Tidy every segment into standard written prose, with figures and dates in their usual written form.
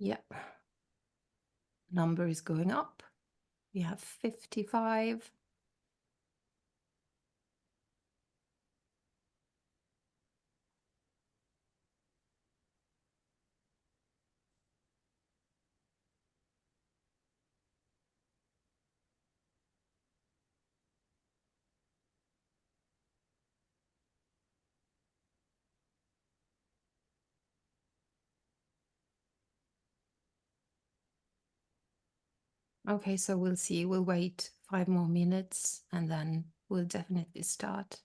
Yeah. Number is going up. We have 55. Okay, so we'll see. We'll wait 5 more minutes and then we'll definitely start.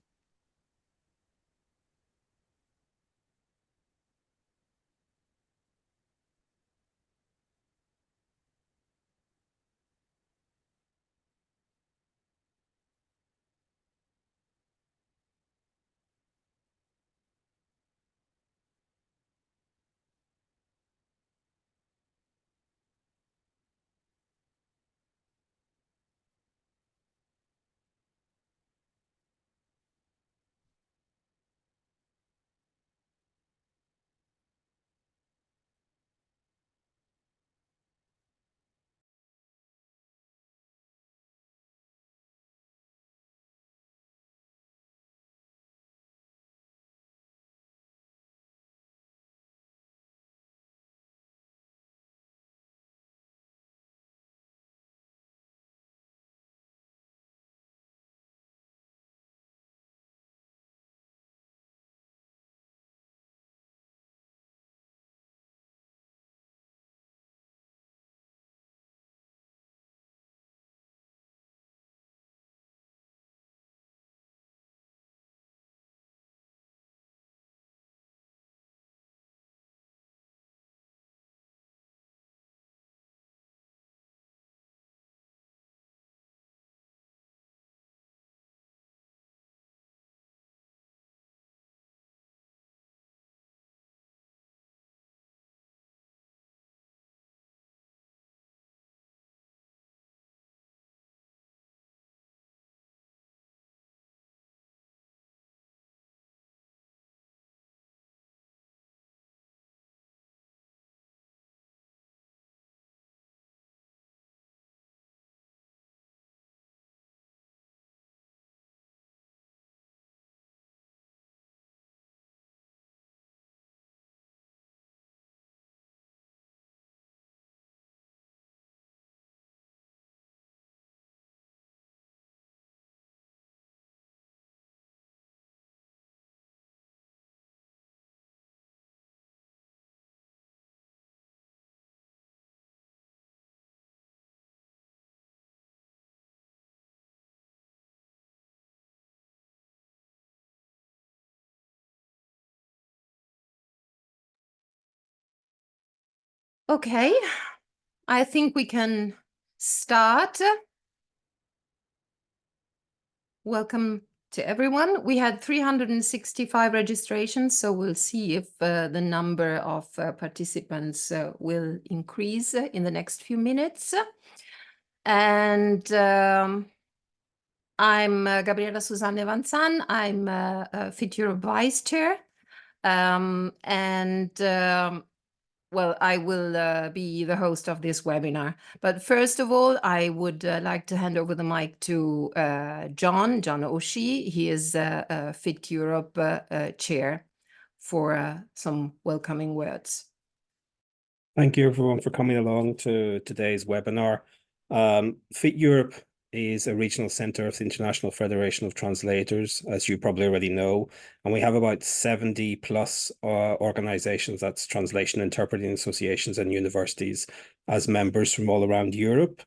Okay, I think we can start. Welcome to everyone. We had 365 registrations, so we'll see if the number of participants will increase in the next few minutes. And I'm Gabriela Susanne Vanzan. I'm Fit Europe Vice Chair. Well, I will be the host of this webinar. But first of all, I would like to hand over the mic to John Oshie. He is Fit Europe Chair for some welcoming words. Thank you, everyone, for coming along to today's webinar. Fit Europe is a regional centre of the International Federation of Translators, as you probably already know, and we have about 70 plus organisations, that's translation interpreting associations and universities, as members from all around Europe.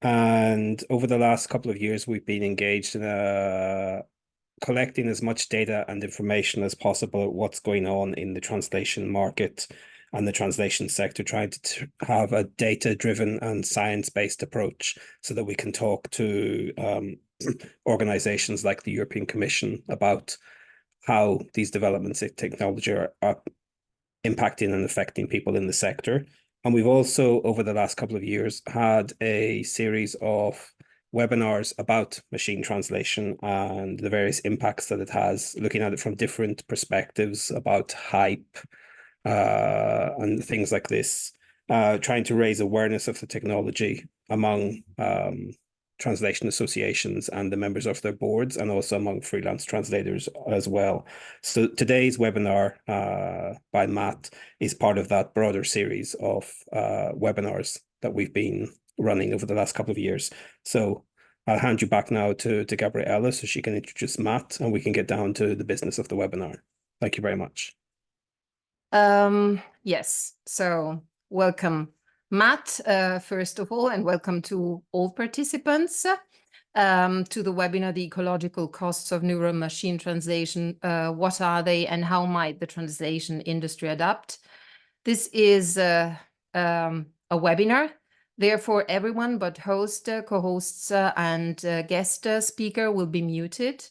And over the last couple of years, we've been engaged in collecting as much data and information as possible what's going on in the translation market and the translation sector, trying to have a data-driven and science-based approach so that we can talk to organizations like the European Commission about how these developments in technology are impacting and affecting people in the sector. And we've also, over the last couple of years, had a series of webinars about machine translation and the various impacts that it has, looking at it from different perspectives about hype, and things like this. trying to raise awareness of the technology among translation associations and the members of their boards, and also among freelance translators as well. So today's webinar by Matt is part of that broader series of webinars that we've been running over the last couple of years. So I'll hand you back now to Gabriella so she can introduce Matt and we can get down to the business of the webinar. Thank you very much. Yes, so welcome, Matt, first of all, and welcome to all participants to the webinar, The Ecological Costs of Neural Machine Translation. What are they and how might the translation industry adapt? This is a webinar. Therefore, everyone but host, co-hosts, and guest speaker will be muted.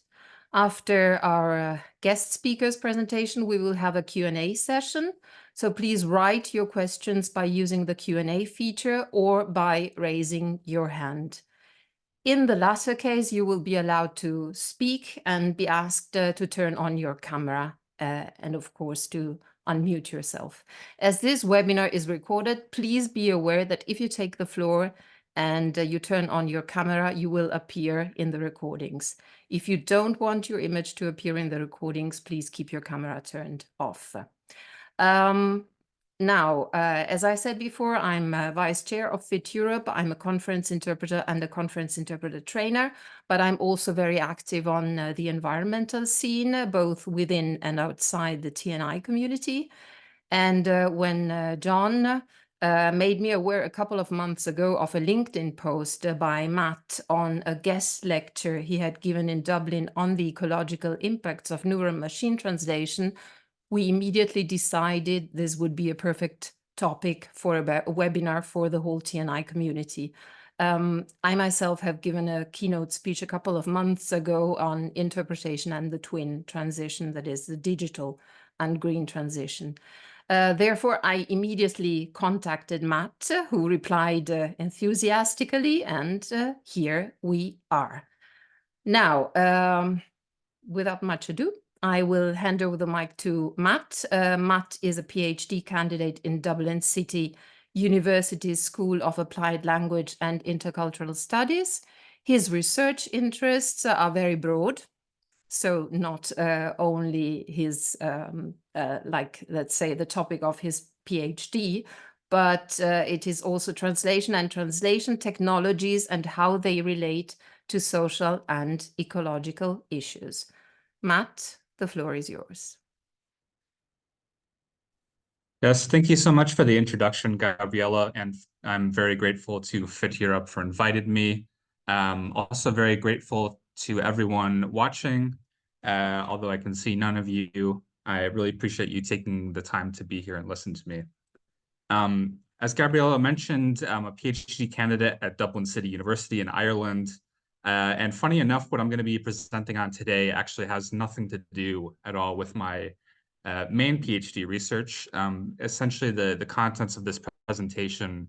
After our guest speaker's presentation, we will have a Q&A session. So please write your questions by using the Q&A feature or by raising your hand. In the latter case, you will be allowed to speak and be asked to turn on your camera and of course to unmute yourself. As this webinar is recorded, please be aware that if you take the floor and you turn on your camera, you will appear in the recordings. If you don't want your image to appear in the recordings, please keep your camera turned off. Now, as I said before, I'm vice chair of Fit Europe. I'm a conference interpreter and a conference interpreter trainer, but I'm also very active on the environmental scene, both within and outside the TNI community. And when John made me aware a couple of months ago of a LinkedIn post by Matt on a guest lecture he had given in Dublin on the ecological impacts of neural machine translation, we immediately decided this would be a perfect topic for a webinar for the whole TNI community. I myself have given a keynote speech a couple of months ago on interpretation and the twin transition, that is the digital and green transition. Therefore, I immediately contacted Matt, who replied enthusiastically, and here we are. Now, without much ado, I will hand over the mic to Matt. Matt is a PhD candidate in Dublin City University's School of Applied Language and Intercultural Studies. His research interests are very broad, so not only his, like, let's say, the topic of his PhD, but it is also translation and translation technologies and how they relate to social and ecological issues. Matt, the floor is yours. Yes, thank you so much for the introduction, Gabriella, and I'm very grateful to Fit Europe for inviting me. Also very grateful to everyone watching, although I can see none of you. I really appreciate you taking the time to be here and listen to me. As Gabriella mentioned, I'm a PhD candidate at Dublin City University in Ireland. And funny enough, what I'm going to be presenting on today actually has nothing to do at all with my main PhD research. Essentially, the contents of this presentation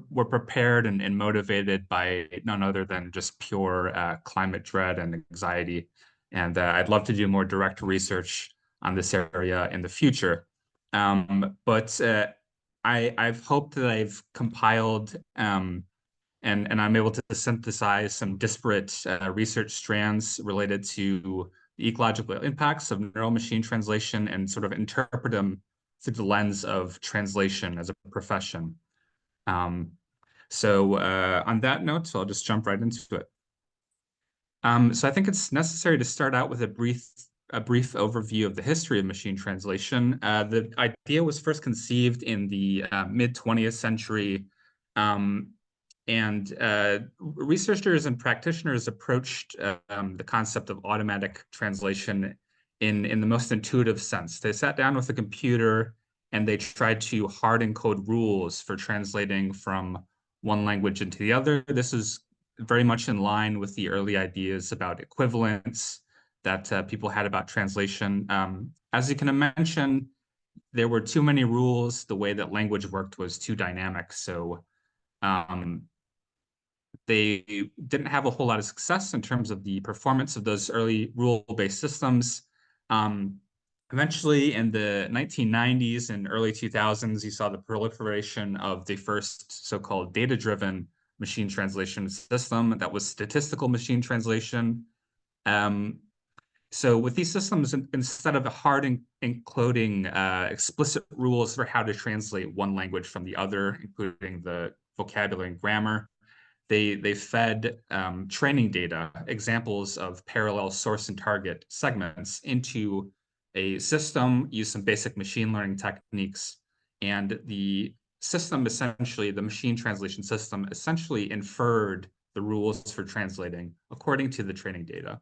were prepared and motivated by none other than just pure climate dread and anxiety. And I'd love to do more direct research on this area in the future. But I've hoped that I've compiled and I'm able to synthesize some disparate research strands related to the ecological impacts of neural machine translation and sort of interpret them through the lens of translation as a profession. So on that note, so I'll just jump right into it. So I think it's necessary to start out with a brief overview of the history of machine translation. The idea was first conceived in the mid-20th century, and researchers and practitioners approached the concept of automatic translation in the most intuitive sense. They sat down with a computer and they tried to hard encode rules for translating from one language into the other. This is very much in line with the early ideas about equivalence that people had about translation. As you can imagine, there were too many rules. The way that language worked was too dynamic. So they didn't have a whole lot of success in terms of the performance of those early rule-based systems. Eventually, in the 1990s and early 2000s, you saw the proliferation of the first so-called data-driven machine translation system that was statistical machine translation. So with these systems, instead of hard encoding explicit rules for how to translate one language from the other, including the vocabulary and grammar, they fed training data, examples of parallel source and target segments into a system, use some basic machine learning techniques, and the system essentially, the machine translation system essentially inferred the rules for translating according to the training data.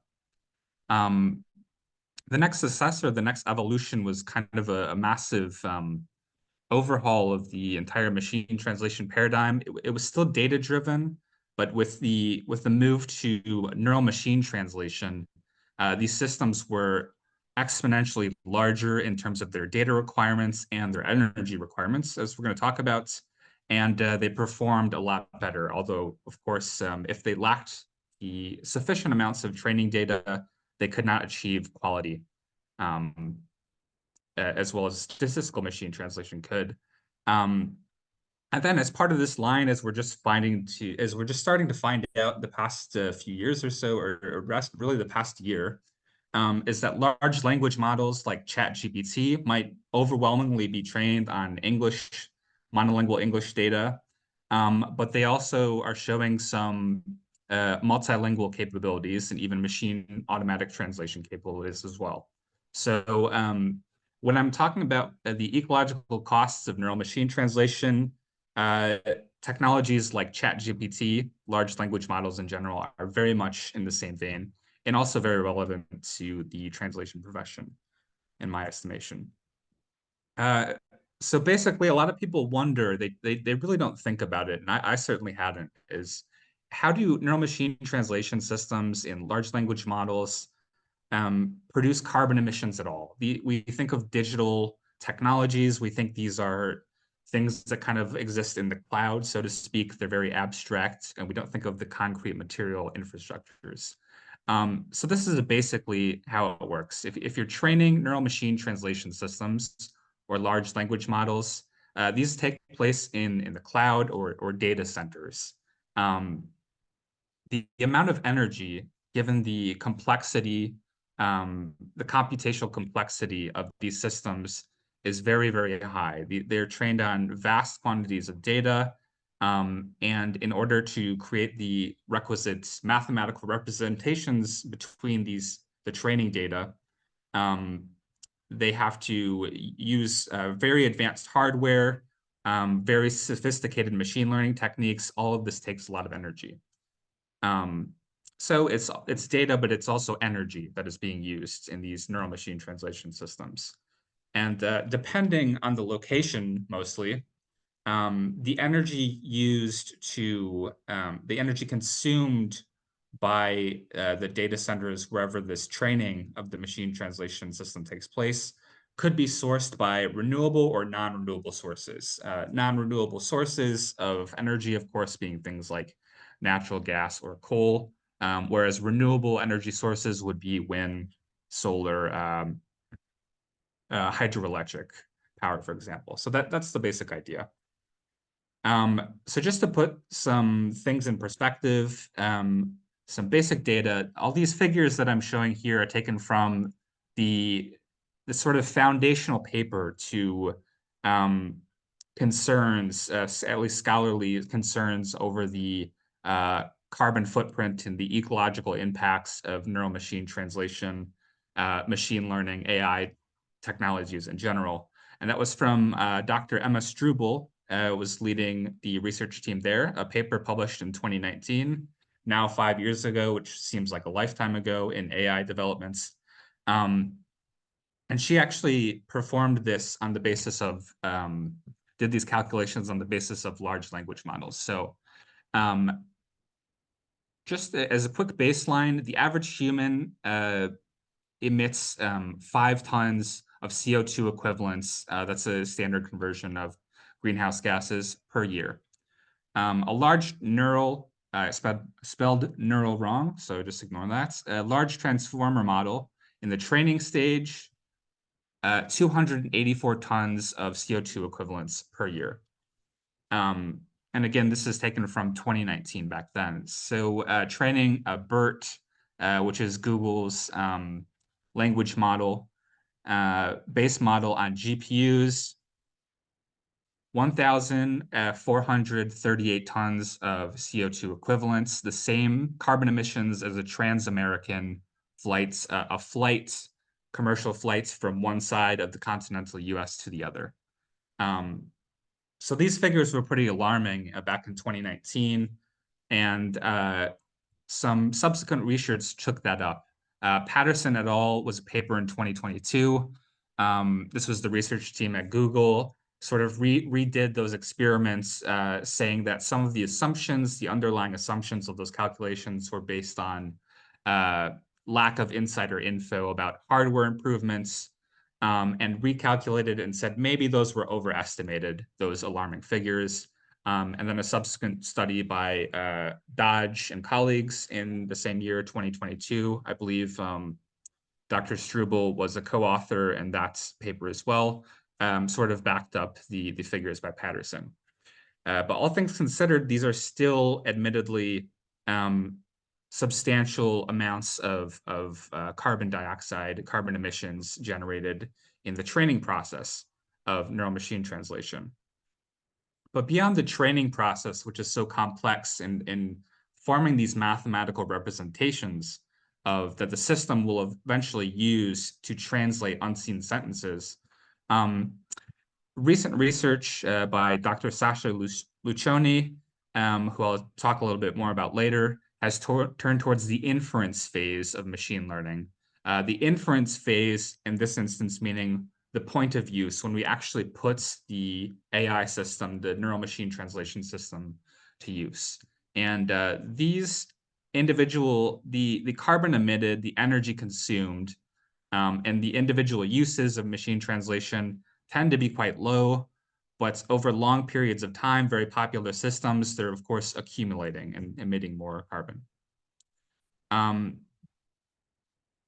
The next successor, the next evolution was kind of a massive overhaul of the entire machine translation paradigm. It was still data driven, but with the move to neural machine translation, these systems were exponentially larger in terms of their data requirements and their energy requirements, as we're going to talk about. And they performed a lot better. Although, of course, if they lacked the sufficient amounts of training data, they could not achieve quality. As well as statistical machine translation could. And then as part of this line, as we're just starting to find out the past few years or so, or really the past year, is that large language models like ChatGPT might overwhelmingly be trained on English, monolingual English data, but they also are showing some multilingual capabilities and even machine automatic translation capabilities as well. So when I'm talking about the ecological costs of neural machine translation, technologies like ChatGPT, large language models in general, are very much in the same vein and also very relevant to the translation profession, in my estimation. So basically, a lot of people wonder, they really don't think about it, and I certainly hadn't, is how do neural machine translation systems in large language models produce carbon emissions at all? We think of digital technologies. We think these are things that kind of exist in the cloud, so to speak. They're very abstract, and we don't think of the concrete material infrastructures. So this is basically how it works. If you're training neural machine translation systems or large language models, these take place in the cloud or data centers. The amount of energy, given the complexity, the computational complexity of these systems is very, very high. They're trained on vast quantities of data, and in order to create the requisite mathematical representations between the training data, they have to use very advanced hardware, very sophisticated machine learning techniques. All of this takes a lot of energy. So it's data, but it's also energy that is being used in these neural machine translation systems. And depending on the location, mostly, the energy the energy consumed by the data centers wherever this training of the machine translation system takes place could be sourced by renewable or non-renewable sources. Non-renewable sources of energy, of course, being things like natural gas or coal, whereas renewable energy sources would be wind, solar, hydroelectric power, for example. So that's the basic idea. So just to put some things in perspective, some basic data, all these figures that I'm showing here are taken from the sort of foundational paper to concerns, at least scholarly concerns over the carbon footprint and the ecological impacts of neural machine translation, machine learning, AI technologies in general. And that was from Dr. Emma Struble, was leading the research team there, a paper published in 2019, now 5 years ago, which seems like a lifetime ago in AI developments. And she actually performed this on the basis of, did these calculations on the basis of large language models. So just as a quick baseline, the average human emits 5 tons of CO2 equivalents. That's a standard conversion of greenhouse gases per year. A large neural, spelled neural wrong, so just ignore that. A large transformer model in the training stage 284 tons of CO2 equivalents per year. And again, this is taken from 2019 back then. So training a BERT, which is Google's language model, base model on GPUs, 1,438 tons of CO2 equivalents, the same carbon emissions as a trans-American flights, commercial flights from one side of the continental US to the other. So these figures were pretty alarming back in 2019, and some subsequent research took that up. Patterson et al. Was a paper in 2022. This was the research team at Google, sort of redid those experiments, saying that some of the assumptions, the underlying assumptions of those calculations were based on lack of insider info about hardware improvements, and recalculated and said maybe those were overestimated, those alarming figures. And then a subsequent study by Dodge and colleagues in the same year, 2022, I believe Dr. Struble was a co-author in that paper as well, sort of backed up the figures by Patterson. But all things considered, these are still admittedly substantial amounts of carbon dioxide, carbon emissions generated in the training process of neural machine translation. But beyond the training process, which is so complex in forming these mathematical representations of that the system will eventually use to translate unseen sentences, recent research by Dr. Sasha Lucioni, who I'll talk a little bit more about later, has turned towards the inference phase of machine learning. The inference phase, in this instance, meaning the point of use, when we actually put the AI system, the neural machine translation system, to use. And these individual, the carbon emitted, the energy consumed, and the individual uses of machine translation tend to be quite low, but over long periods of time, very popular systems, they're of course accumulating and emitting more carbon.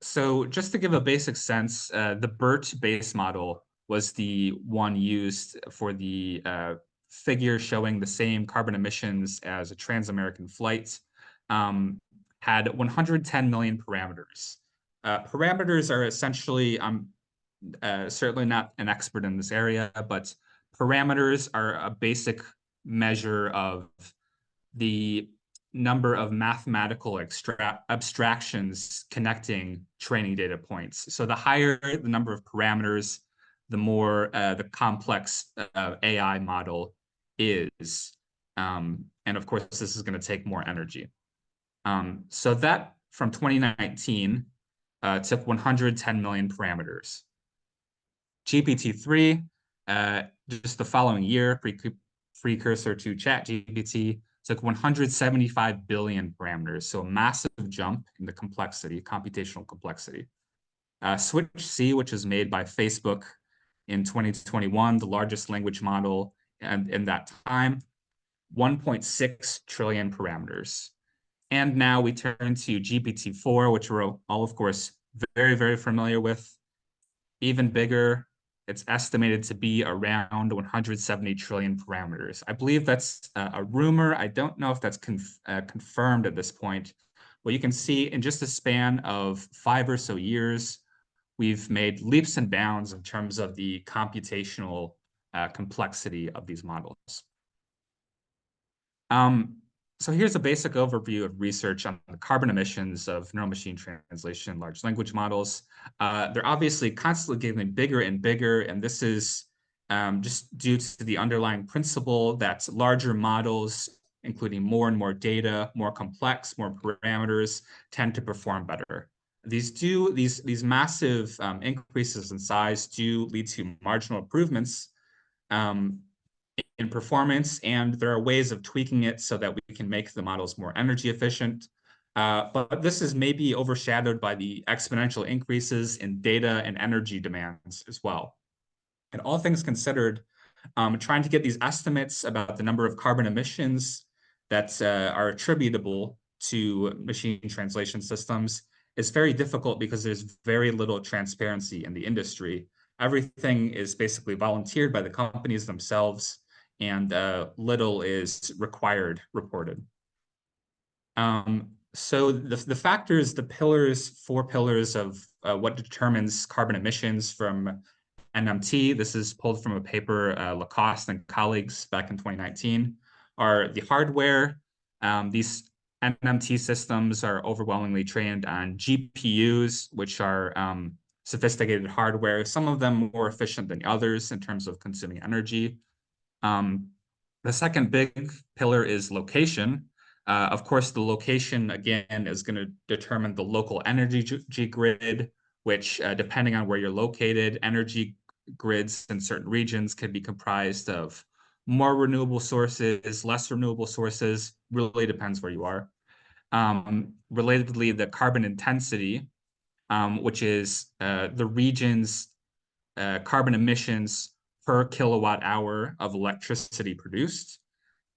So just to give a basic sense, the BERT base model was the one used for the figure showing the same carbon emissions as a trans-American flight, had 110 million parameters. Parameters are essentially, I'm certainly not an expert in this area, but parameters are a basic measure of the number of mathematical abstractions connecting training data points. So the higher the number of parameters, the more the complex AI model is. And of course, this is going to take more energy. So that from 2019 took 110 million parameters. GPT-3, just the following year, precursor to ChatGPT, took 175 billion parameters, so a massive jump in the complexity, computational complexity. Switch C, which was made by Facebook in 2021, the largest language model in that time, 1.6 trillion parameters. And now we turn to GPT-4, which we're all, of course, very, very familiar with. Even bigger, it's estimated to be around 170 trillion parameters. I believe that's a rumor. I don't know if that's confirmed at this point. But you can see in just a span of 5 or so years, we've made leaps and bounds in terms of the computational complexity of these models. So here's a basic overview of research on the carbon emissions of neural machine translation large language models. They're obviously constantly getting bigger and bigger, and this is just due to the underlying principle that larger models, including more and more data, more complex, more parameters, tend to perform better. These massive increases in size do lead to marginal improvements in performance, and there are ways of tweaking it so that we can make the models more energy efficient. But this is maybe overshadowed by the exponential increases in data and energy demands as well. And all things considered, trying to get these estimates about the number of carbon emissions that are attributable to machine translation systems is very difficult because there's very little transparency in the industry. Everything is basically volunteered by the companies themselves, and little is required reported. So the factors, the pillars, 4 pillars of what determines carbon emissions from NMT, this is pulled from a paper Lacoste and colleagues back in 2019, are the hardware. These NMT systems are overwhelmingly trained on GPUs, which are sophisticated hardware, some of them more efficient than others in terms of consuming energy. The second big pillar is location. Of course, the location, again, is going to determine the local energy grid, which, depending on where you're located, energy grids in certain regions can be comprised of more renewable sources, less renewable sources, really depends where you are. Relatedly, the carbon intensity, which is the region's carbon emissions per kilowatt hour of electricity produced.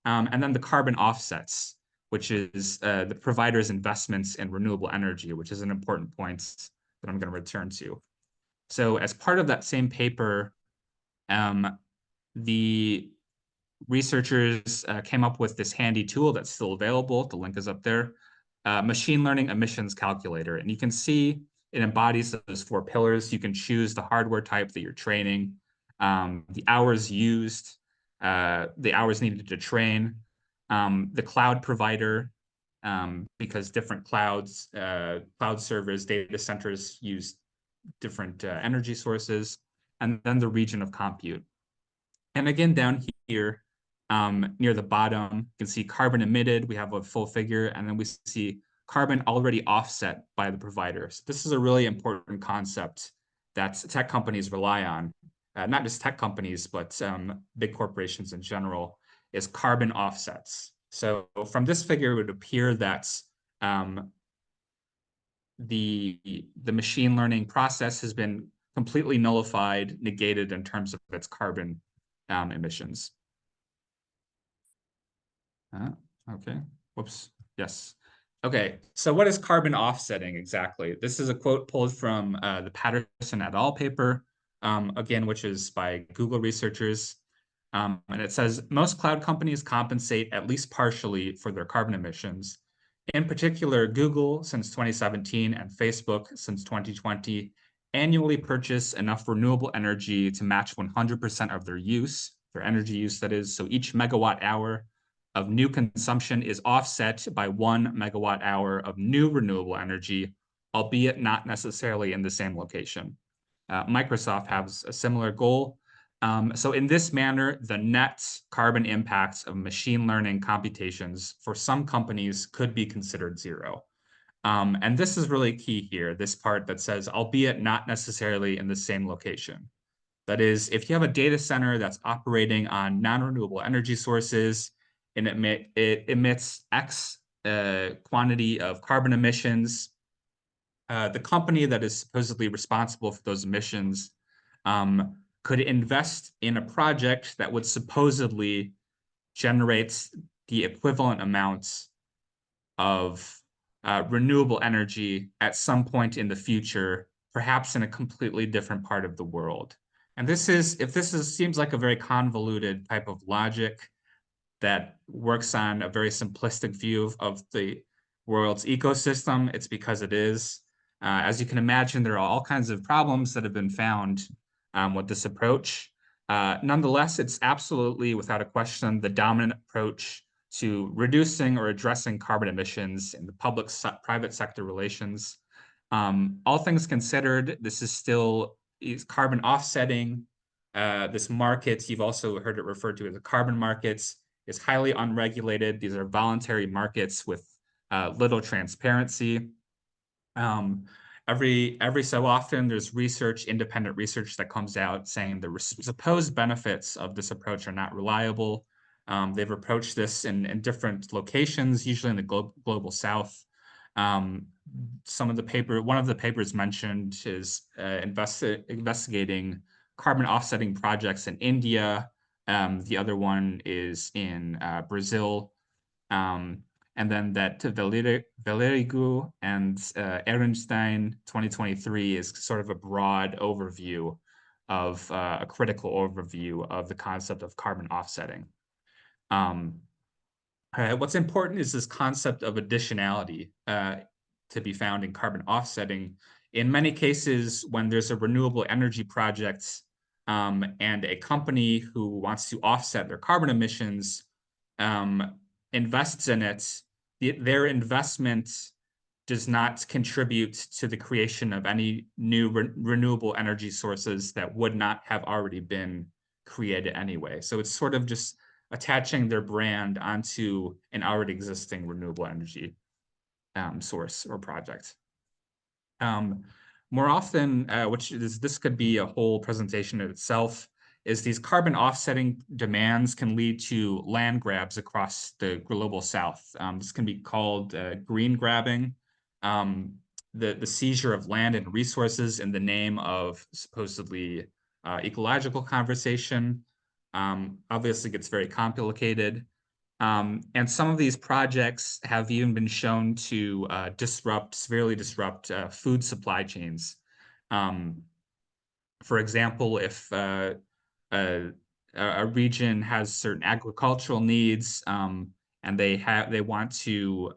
And then the carbon offsets, which is the provider's investments in renewable energy, which is an important point that I'm going to return to. So as part of that same paper, the researchers came up with this handy tool that's still available. The link is up there. Machine learning emissions calculator. And you can see it embodies those 4 pillars. You can choose the hardware type that you're training, the hours used, the hours needed to train, the cloud provider, because different clouds, cloud servers, data centers use different energy sources, and then the region of compute. And again, down here, near the bottom, you can see carbon emitted. We have a full figure, and then we see carbon already offset by the provider. So this is a really important concept that tech companies rely on. Not just tech companies, but big corporations in general, is carbon offsets. So from this figure, it would appear that the machine learning process has been completely nullified, negated in terms of its carbon emissions. Okay, whoops, yes. Okay, so what is carbon offsetting exactly? This is a quote pulled from the Patterson et al. Paper, again, which is by Google researchers. And it says, most cloud companies compensate at least partially for their carbon emissions. In particular, Google since 2017 and Facebook since 2020 annually purchase enough renewable energy to match 100% of their use, their energy use that is. So each megawatt hour of new consumption is offset by 1 megawatt hour of new renewable energy, albeit not necessarily in the same location. Microsoft has a similar goal. So in this manner, the net carbon impacts of machine learning computations for some companies could be considered zero. And this is really key here, this part that says, albeit not necessarily in the same location. That is, if you have a data center that's operating on non-renewable energy sources and it emits X quantity of carbon emissions, the company that is supposedly responsible for those emissions could invest in a project that would supposedly generate the equivalent amounts of renewable energy at some point in the future, perhaps in a completely different part of the world. And seems like a very convoluted type of logic that works on a very simplistic view of the world's ecosystem, it's because it is. As you can imagine, there are all kinds of problems that have been found with this approach. Nonetheless, it's absolutely, without a question, the dominant approach to reducing or addressing carbon emissions in the public-private sector relations. All things considered, this is still carbon offsetting. This market, you've also heard it referred to as the carbon markets, is highly unregulated. These are voluntary markets with little transparency. Every so often, there's independent research that comes out saying the supposed benefits of this approach are not reliable. They've approached this in different locations, usually in the global south. One of the papers mentioned is investigating carbon offsetting projects in India. The other one is in Brazil. And then that Valerigu and Ehrenstein 2023 is sort of a broad overview of a critical overview of the concept of carbon offsetting. What's important is this concept of additionality to be found in carbon offsetting. In many cases, when there's a renewable energy project and a company who wants to offset their carbon emissions invests in it, their investment does not contribute to the creation of any new renewable energy sources that would not have already been created anyway. So it's sort of just attaching their brand onto an already existing renewable energy source or project. More often, this could be a whole presentation in itself, is these carbon offsetting demands can lead to land grabs across the global south. This can be called green grabbing, the seizure of land and resources in the name of supposedly ecological conversation. Obviously gets very complicated. And some of these projects have even been shown to severely disrupt food supply chains. For example, if a region has certain agricultural needs and they want to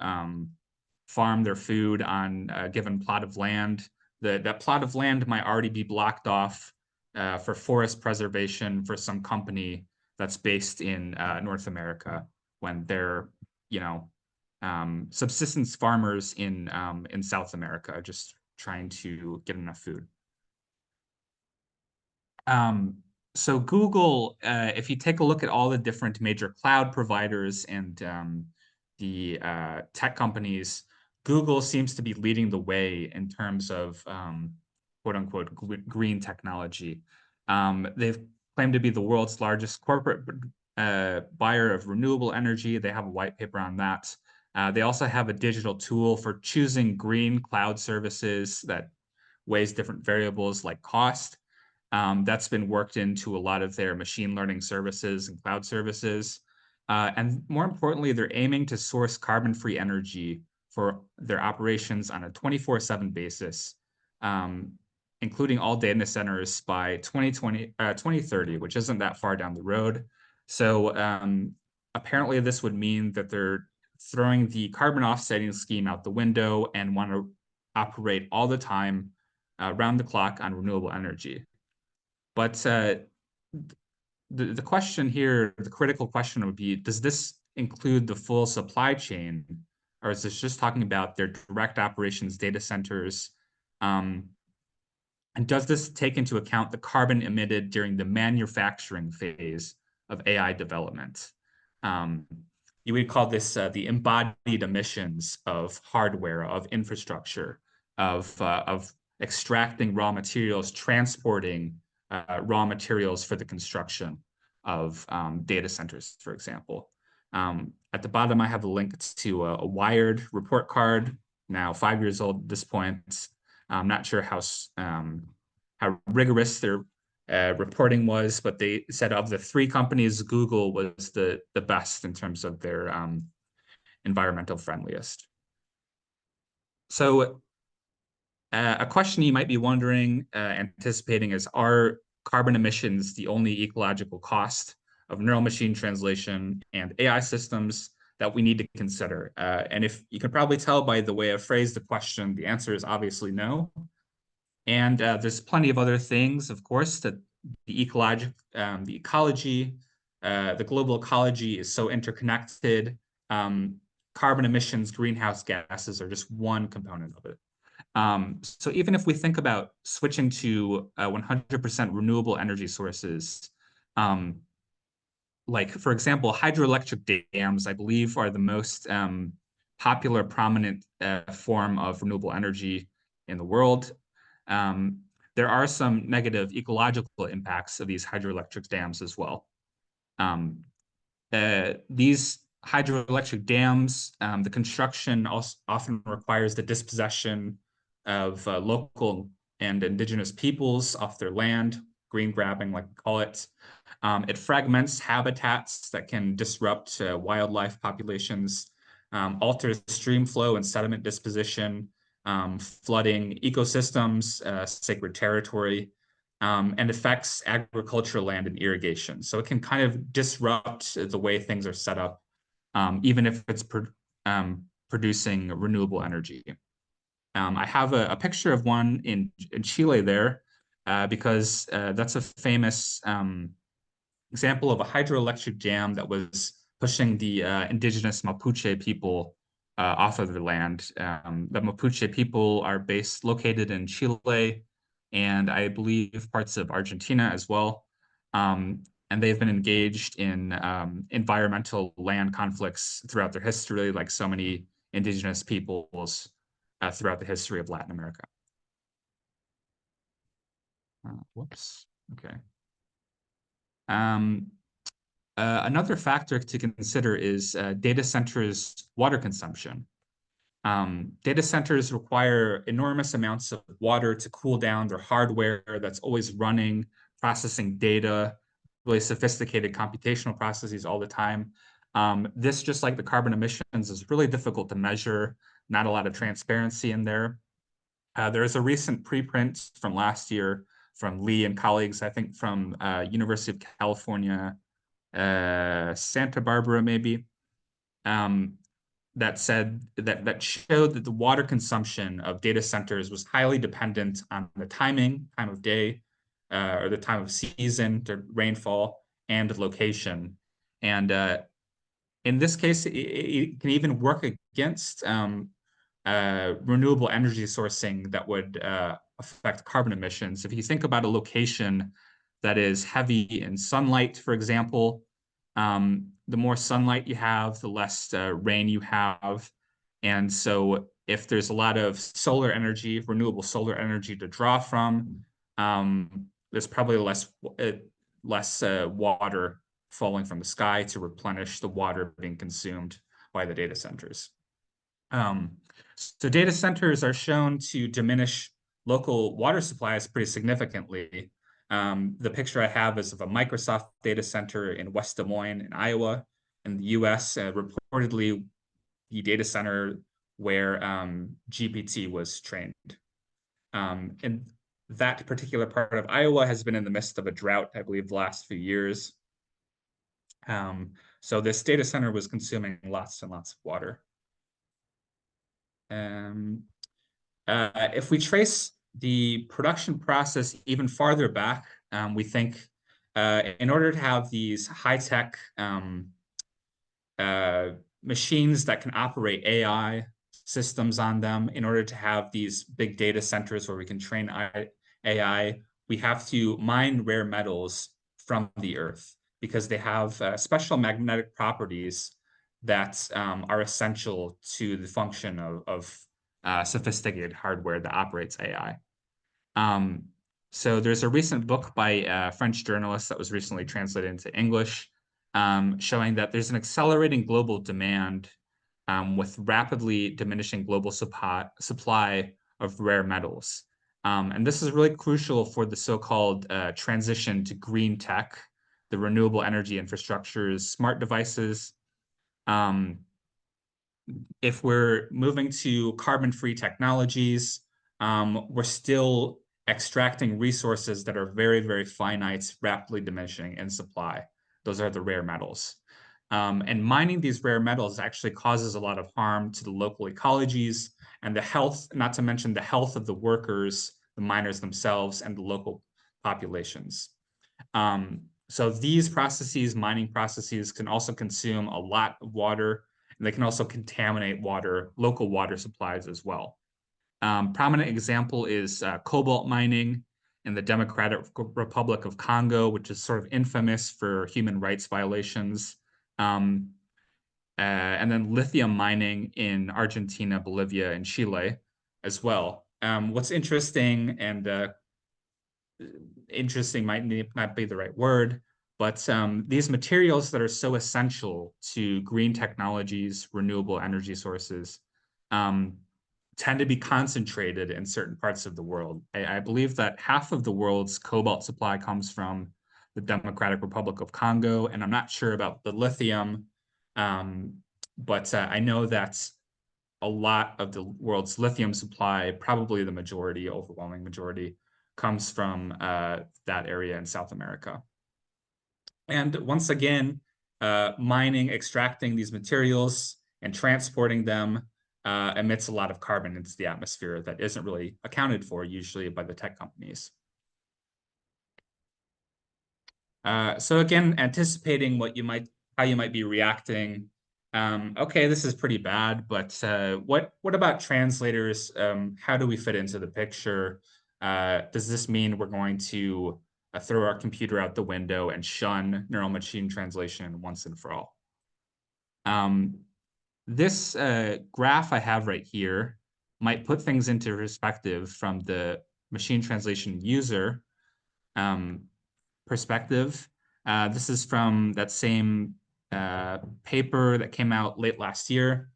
farm their food on a given plot of land, that plot of land might already be blocked off for forest preservation for some company that's based in North America, when they're, subsistence farmers in South America, just trying to get enough food. So Google, if you take a look at all the different major cloud providers and the tech companies, Google seems to be leading the way in terms of quote unquote green technology. They've claimed to be the world's largest corporate buyer of renewable energy. They have a white paper on that. They also have a digital tool for choosing green cloud services that weighs different variables like cost. That's been worked into a lot of their machine learning services and cloud services. And more importantly, they're aiming to source carbon-free energy for their operations on a 24/7 basis, including all data centers by 2030, which isn't that far down the road. So apparently this would mean that they're throwing the carbon offsetting scheme out the window and want to operate all the time, around the clock on renewable energy. But the question here, the critical question would be, does this include the full supply chain? Or is this just talking about their direct operations data centers? And does this take into account the carbon emitted during the manufacturing phase of AI development? You would call this the embodied emissions of hardware, of infrastructure, of extracting raw materials, transporting raw materials for the construction of data centers, for example. At the bottom, I have a link to a Wired report card, now 5 years old at this point. I'm not sure how rigorous their reporting was, but they said of the 3 companies, Google was the best in terms of their environmental friendliest. So a question you might be wondering, anticipating, is, are carbon emissions the only ecological cost of neural machine translation and AI systems that we need to consider? And if you can probably tell by the way I phrased the question, the answer is obviously no. And there's plenty of other things, of course, that the ecology, the global ecology is so interconnected. Carbon emissions, greenhouse gases are just one component of it. So even if we think about switching to 100% renewable energy sources, like, for example, hydroelectric dams, I believe, are the most popular, prominent form of renewable energy in the world. There are some negative ecological impacts of these hydroelectric dams as well. These hydroelectric dams, the construction also often requires the dispossession of local and indigenous peoples off their land, green grabbing, like we call it. It fragments habitats that can disrupt wildlife populations, alters stream flow and sediment disposition, flooding ecosystems, sacred territory. and affects agricultural land and irrigation. So it can kind of disrupt the way things are set up, even if it's producing renewable energy. I have a picture of one in Chile there, because that's a famous example of a hydroelectric dam that was pushing the indigenous Mapuche people off of their land. The Mapuche people are located in Chile, and I believe parts of Argentina as well. And they've been engaged in environmental land conflicts throughout their history, like so many indigenous peoples throughout the history of Latin America. Whoops. Okay. Another factor to consider is data centers' water consumption. Data centers require enormous amounts of water to cool down their hardware that's always running, processing data, really sophisticated computational processes all the time. This, just like the carbon emissions, is really difficult to measure, not a lot of transparency in there. There's a recent preprint from last year from Lee and colleagues, I think from University of California, Santa Barbara, maybe, that showed that the water consumption of data centers was highly dependent on the time of day, or the time of season, the rainfall, and location. And in this case, it can even work against renewable energy sourcing that would affect carbon emissions. If you think about a location that is heavy in sunlight, for example, the more sunlight you have, the less rain you have. And so if there's a lot of solar energy, renewable solar energy to draw from, there's probably less water falling from the sky to replenish the water being consumed by the data centers. So data centers are shown to diminish local water supplies pretty significantly. The picture I have is of a Microsoft data center in West Des Moines in Iowa in the US, reportedly the data center where GPT was trained. And that particular part of Iowa has been in the midst of a drought, I believe, the last few years. So this data center was consuming lots and lots of water. If we trace the production process even farther back, we think in order to have these high-tech machines that can operate AI systems on them, in order to have these big data centers where we can train AI, we have to mine rare metals from the earth because they have special magnetic properties that are essential to the function of sophisticated hardware that operates AI. So there's a recent book by a French journalist that was recently translated into English, showing that there's an accelerating global demand with rapidly diminishing global supply of rare metals. And this is really crucial for the so-called transition to green tech, the renewable energy infrastructures, smart devices. If we're moving to carbon-free technologies, we're still extracting resources that are very, very finite, rapidly diminishing in supply. Those are the rare metals. And mining these rare metals actually causes a lot of harm to the local ecologies and the health, not to mention the health of the workers, the miners themselves, and the local populations. So these processes, mining processes, can also consume a lot of water, and they can also contaminate local water supplies as well. Prominent example is cobalt mining in the Democratic Republic of Congo, which is sort of infamous for human rights violations. And then lithium mining in Argentina, Bolivia, and Chile as well. What's interesting, and interesting might not be the right word, but these materials that are so essential to green technologies, renewable energy sources, tend to be concentrated in certain parts of the world. I believe that half of the world's cobalt supply comes from the Democratic Republic of Congo, and I'm not sure about the lithium, but I know that a lot of the world's lithium supply, probably the majority, overwhelming majority, comes from that area in South America. And once again, mining, extracting these materials and transporting them emits a lot of carbon into the atmosphere that isn't really accounted for usually by the tech companies. So again, anticipating how you might be reacting. Okay, this is pretty bad, but what about translators? How do we fit into the picture? Does this mean we're going to throw our computer out the window and shun neural machine translation once and for all? This graph I have right here might put things into perspective from the machine translation user perspective. This is from that same paper that came out late last year.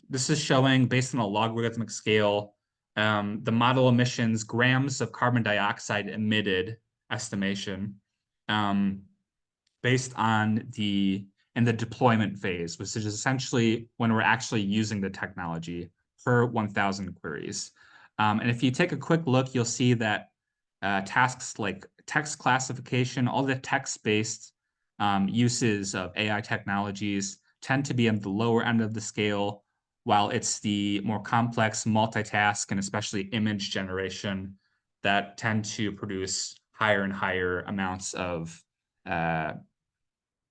This is showing, based on a logarithmic scale, the model emissions, grams of carbon dioxide emitted estimation, based on in the deployment phase, which is essentially when we're actually using the technology per 1,000 queries. And if you take a quick look, you'll see that tasks like text classification, all the text-based uses of AI technologies tend to be on the lower end of the scale, while it's the more complex multitask and especially image generation that tend to produce higher and higher amounts of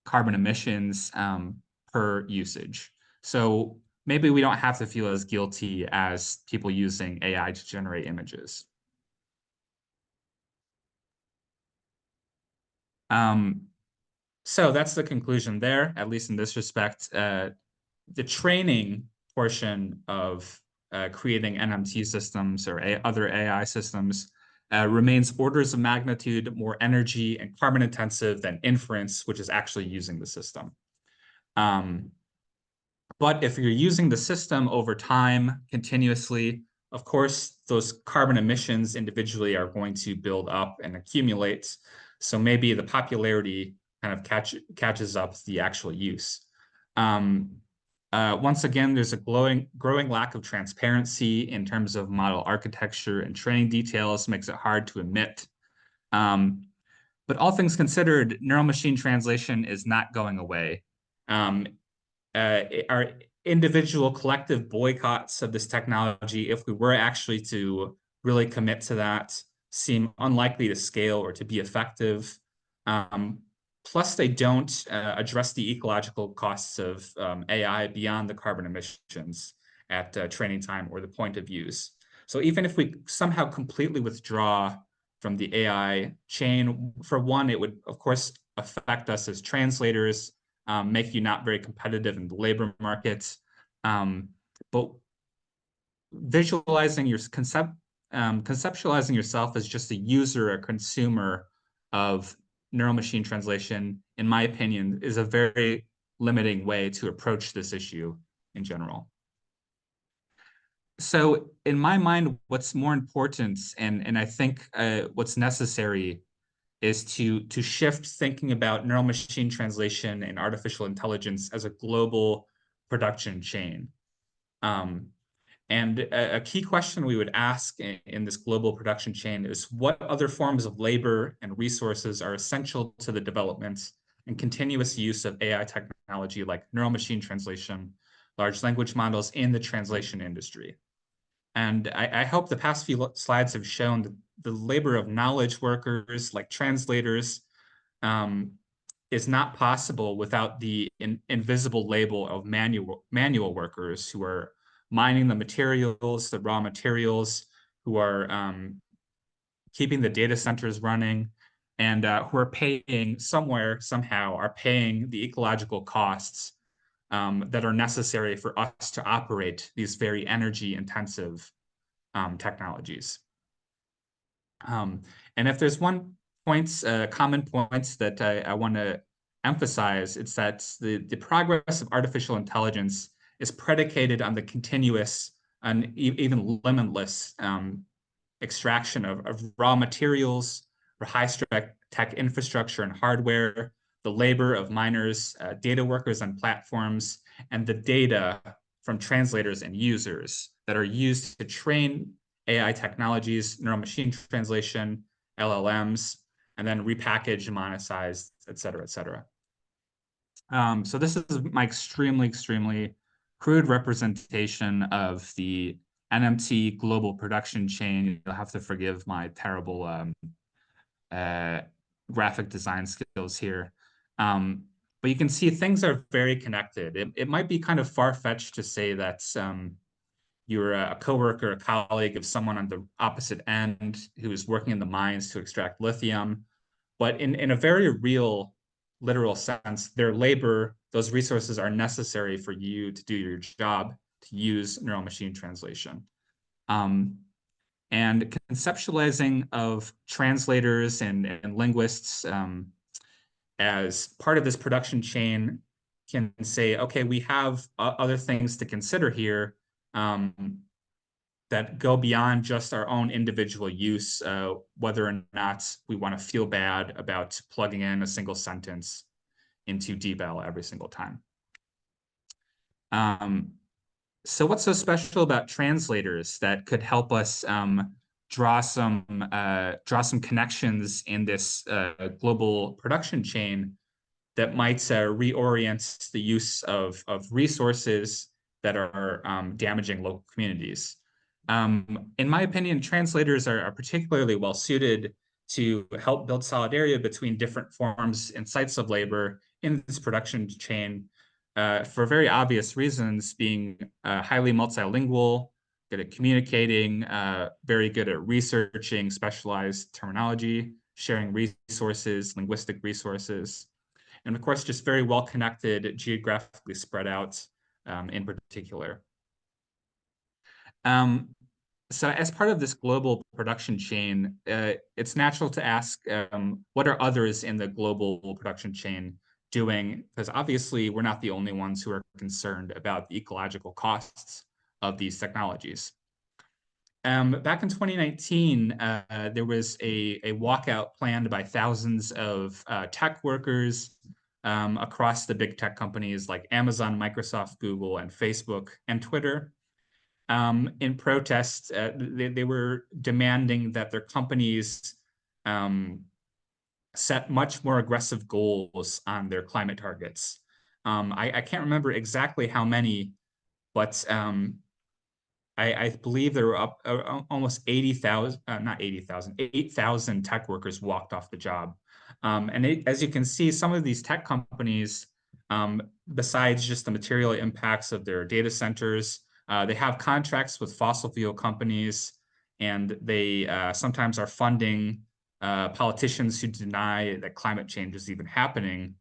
carbon emissions per usage. So maybe we don't have to feel as guilty as people using AI to generate images. So that's the conclusion there, at least in this respect. The training portion of creating NMT systems or other AI systems remains orders of magnitude more energy and carbon intensive than inference, which is actually using the system. But if you're using the system over time continuously, of course, those carbon emissions individually are going to build up and accumulate. So maybe the popularity kind of catches up the actual use. Once again, there's a growing lack of transparency in terms of model architecture, and training details makes it hard to admit. But all things considered, neural machine translation is not going away. Our individual collective boycotts of this technology, if we were actually to really commit to that, seem unlikely to scale or to be effective. Plus, they don't address the ecological costs of AI beyond the carbon emissions at training time or the point of use. So even if we somehow completely withdraw from the AI chain, for one, it would, of course, affect us as translators, make you not very competitive in the labor market. But visualizing conceptualizing yourself as just a user or consumer of neural machine translation, in my opinion, is a very limiting way to approach this issue in general. So in my mind, what's more important, and I think what's necessary, is to shift thinking about neural machine translation and artificial intelligence as a global production chain. And a key question we would ask in this global production chain is what other forms of labor and resources are essential to the development and continuous use of AI technology like neural machine translation, large language models in the translation industry. And I hope the past few slides have shown that the labor of knowledge workers like translators is not possible without the invisible labor of manual workers who are mining the materials, the raw materials, who are keeping the data centers running, and who are paying somehow are paying the ecological costs that are necessary for us to operate these very energy intensive technologies. And if there's one common points that I want to emphasize, it's that the progress of artificial intelligence is predicated on the continuous and even limitless extraction of raw materials for high-tech infrastructure and hardware, the labor of miners, data workers on platforms, and the data from translators and users that are used to train AI technologies, neural machine translation, LLMs, and then repackaged, monetized, et cetera, et cetera. So this is my extremely crude representation of the NMT global production chain. You'll have to forgive my terrible graphic design skills here. But you can see things are very connected. It might be kind of far-fetched to say that you're a coworker, a colleague of someone on the opposite end who is working in the mines to extract lithium. But in a very real, literal sense, their labor, those resources are necessary for you to do your job, to use neural machine translation. And conceptualizing of translators and linguists as part of this production chain can say, okay, we have other things to consider here that go beyond just our own individual use, whether or not we want to feel bad about plugging in a single sentence into DeepL every single time. So what's so special about translators that could help us draw some connections in this global production chain that might reorient the use of resources that are damaging local communities? In my opinion, translators are particularly well suited to help build solidarity between different forms and sites of labor in this production chain, for very obvious reasons, being highly multilingual, good at communicating, very good at researching specialized terminology, sharing resources, linguistic resources, and of course, just very well connected, geographically spread out in particular. So as part of this global production chain, it's natural to ask, what are others in the global production chain doing? Because obviously we're not the only ones who are concerned about the ecological costs of these technologies. Back in 2019, there was a walkout planned by thousands of tech workers across the big tech companies like Amazon, Microsoft, Google, and Facebook, and Twitter. In protest, they were demanding that their companies set much more aggressive goals on their climate targets. I can't remember exactly how many, but I believe there were up almost 80,000, not 80,000, 8,000 tech workers walked off the job. As you can see, some of these tech companies, besides just the material impacts of their data centers, they have contracts with fossil fuel companies, and they sometimes are funding politicians who deny that climate change is even happening.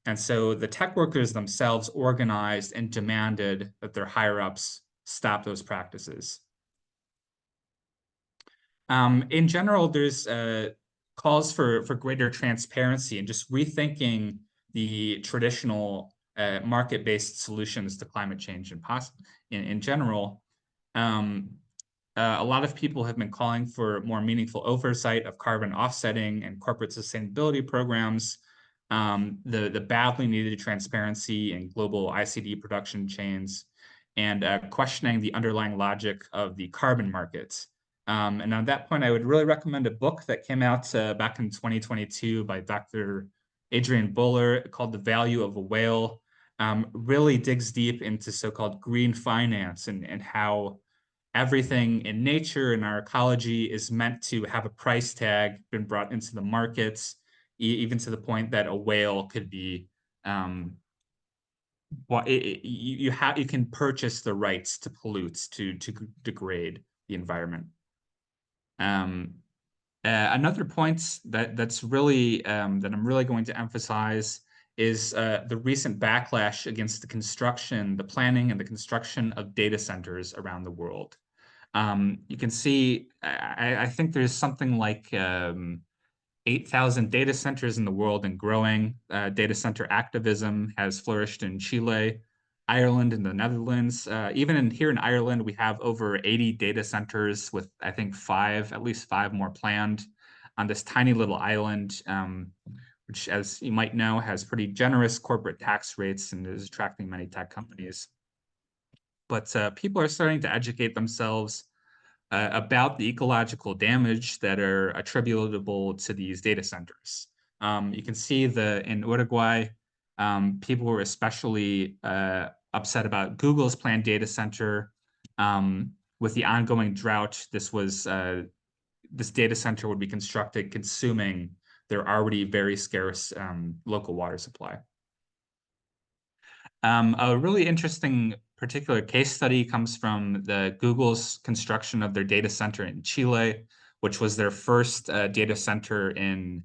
And so the tech workers themselves organized and demanded that their higher-ups stop those practices. In general, there's calls for greater transparency and just rethinking the traditional market-based solutions to climate change in general. A lot of people have been calling for more meaningful oversight of carbon offsetting and corporate sustainability programs, the badly needed transparency in global ICD production chains, and questioning the underlying logic of the carbon markets. And on that point, I would really recommend a book that came out back in 2022 by Dr. Adrian Buller called The Value of a Whale. Really digs deep into so-called green finance and how everything in nature and our ecology is meant to have a price tag been brought into the markets, even to the point that a whale could be you can purchase the rights to pollute, to degrade the environment. Another point that's really that I'm really going to emphasize is the recent backlash against the planning and the construction of data centers around the world. You can see, I think there's something like 8,000 data centers in the world and growing. Data center activism has flourished in Chile, Ireland, and the Netherlands. Even here in Ireland, we have over 80 data centers with, I think, at least five more planned on this tiny little island, which, as you might know, has pretty generous corporate tax rates and is attracting many tech companies. But people are starting to educate themselves about the ecological damage that are attributable to these data centers. You can see in Uruguay, people were especially upset about Google's planned data center. With the ongoing drought, this data center would be constructed consuming their already very scarce local water supply. A really interesting particular case study comes from Google's construction of their data center in Chile, which was their first data center in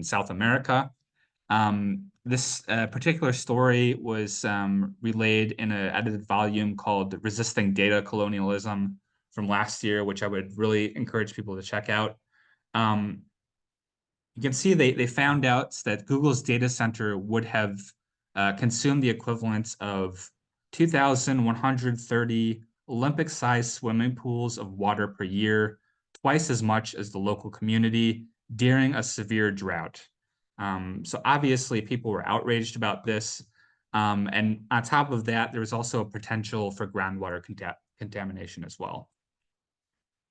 South America. This particular story was relayed in an edited volume called Resisting Data Colonialism from last year, which I would really encourage people to check out. You can see they found out that Google's data center would have consumed the equivalent of 2,130 Olympic-sized swimming pools of water per year, twice as much as the local community during a severe drought. So obviously people were outraged about this. And on top of that, there was also a potential for groundwater contamination as well.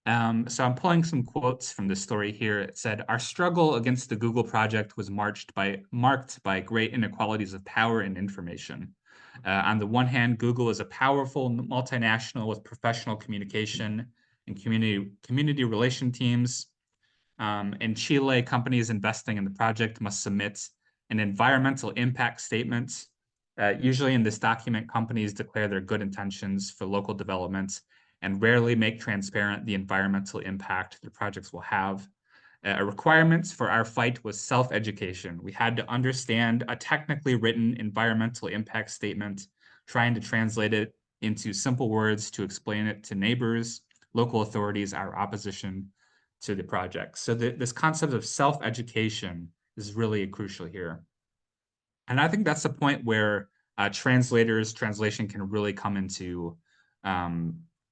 So I'm pulling some quotes from the story here. It said, "Our struggle against the Google project was marked by great inequalities of power and information. On the one hand, Google is a powerful multinational with professional communication and community relation teams. In Chile, companies investing in the project must submit an environmental impact statement. Usually in this document, companies declare their good intentions for local development and rarely make transparent the environmental impact their projects will have. A requirement for our fight was self-education. We had to understand a technically written environmental impact statement, trying to translate it into simple words to explain it to neighbors, local authorities, our opposition to the project." So this concept of self-education is really crucial here. And I think that's the point where translation can really come into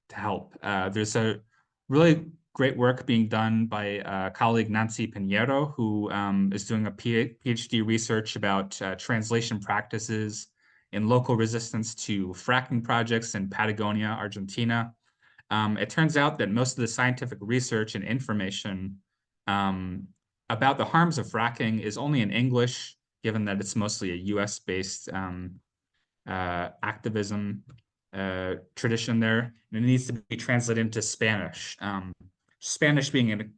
to help. There's a really great work being done by colleague Nancy Pinheiro, who is doing a PhD research about translation practices in local resistance to fracking projects in Patagonia, Argentina. It turns out that most of the scientific research and information about the harms of fracking is only in English, given that it's mostly a US-based activism tradition there, and it needs to be translated into Spanish. Spanish being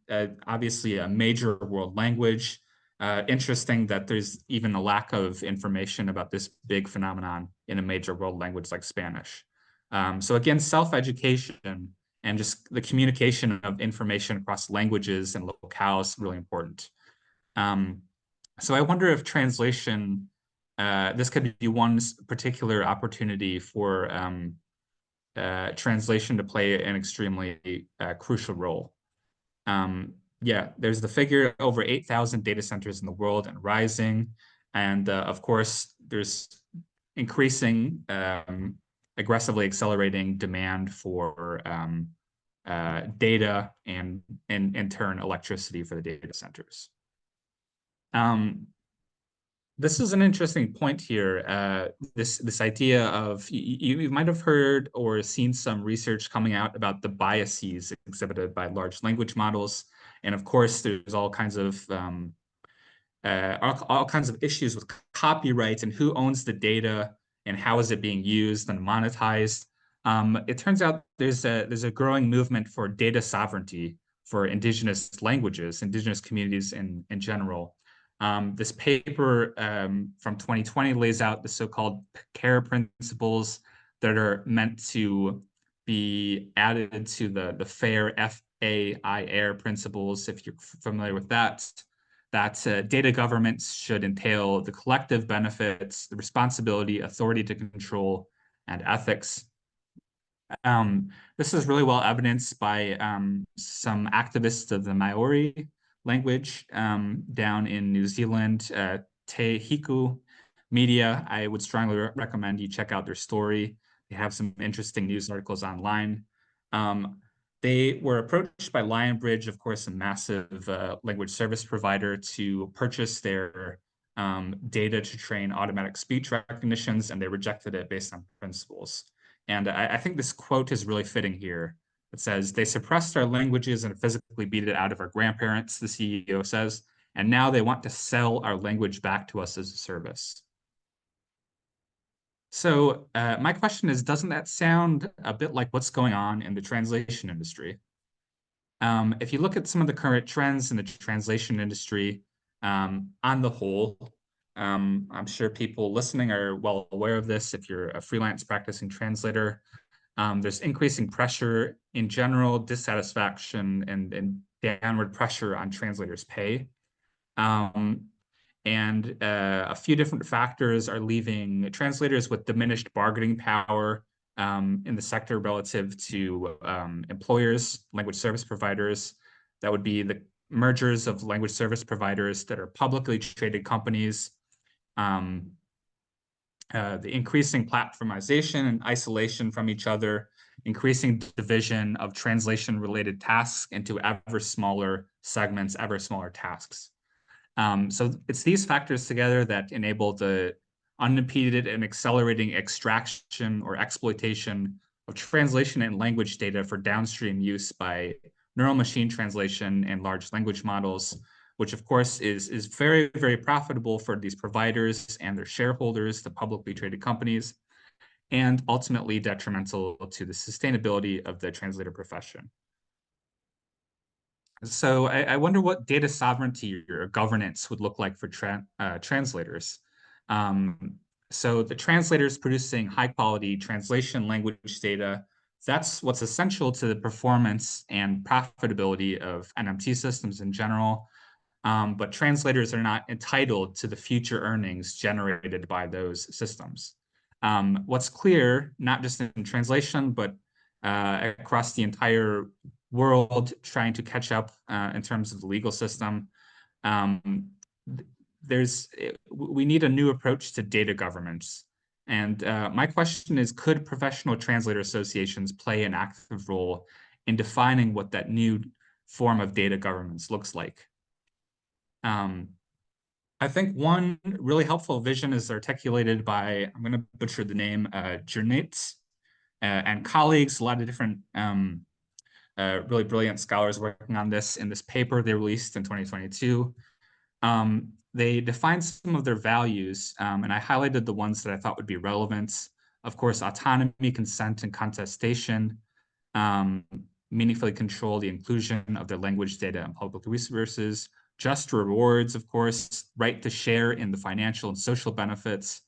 obviously a major world language. Interesting that there's even a lack of information about this big phenomenon in a major world language like Spanish. So again, self-education and just the communication of information across languages and locales is really important. So I wonder if translation, this could be one particular opportunity for translation to play an extremely crucial role. Yeah, there's the figure over 8,000 data centers in the world and rising. And of course, there's increasing, aggressively accelerating demand for data and in turn electricity for the data centers. This is an interesting point here. This idea of you might have heard or seen some research coming out about the biases exhibited by large language models, and of course, there's all kinds of issues with copyright and who owns the data and how is it being used and monetized. It turns out there's a growing movement for data sovereignty for indigenous languages, indigenous communities in general. This paper from 2020 lays out the so-called CARE principles that are meant to be added to the FAIR, F-A-I-R principles, if you're familiar with that. That data governments should entail the collective benefits, the responsibility, authority to control, and ethics. This is really well evidenced by some activists of the Maori language down in New Zealand, Te Hiku Media. I would strongly recommend you check out their story. They have some interesting news articles online. They were approached by Lionbridge, of course, a massive language service provider, to purchase their data to train automatic speech recognitions, and they rejected it based on principles. And I think this quote is really fitting here. It says, they suppressed our languages and physically beat it out of our grandparents, the CEO says, and now they want to sell our language back to us as a service. So my question is, doesn't that sound a bit like what's going on in the translation industry? If you look at some of the current trends in the translation industry, on the whole, I'm sure people listening are well aware of this. If you're a freelance practicing translator, there's increasing pressure in general, dissatisfaction, and downward pressure on translators' pay. And a few different factors are leaving translators with diminished bargaining power in the sector relative to employers, language service providers. That would be the mergers of language service providers that are publicly traded companies, the increasing platformization and isolation from each other, increasing division of translation-related tasks into ever smaller segments, ever smaller tasks. So it's these factors together that enable the unimpeded and accelerating extraction or exploitation of translation and language data for downstream use by neural machine translation and large language models, which of course is very, very profitable for these providers and their shareholders, the publicly traded companies, and ultimately detrimental to the sustainability of the translator profession. So I wonder what data sovereignty or governance would look like for translators. So the translators producing high quality translation language data, that's what's essential to the performance and profitability of NMT systems in general. But translators are not entitled to the future earnings generated by those systems. What's clear, not just in translation, but across the entire world trying to catch up in terms of the legal system, we need a new approach to data governance. And my question is, could professional translator associations play an active role in defining what that new form of data governance looks like? I think one really helpful vision is articulated by, I'm going to butcher the name, Jernit and colleagues, a lot of different really brilliant scholars working on this in this paper they released in 2022. They defined some of their values, and I highlighted the ones that I thought would be relevant. Of course, autonomy, consent, and contestation, meaningfully control the inclusion of their language data and public resources, just rewards, of course, right to share in the financial and social benefits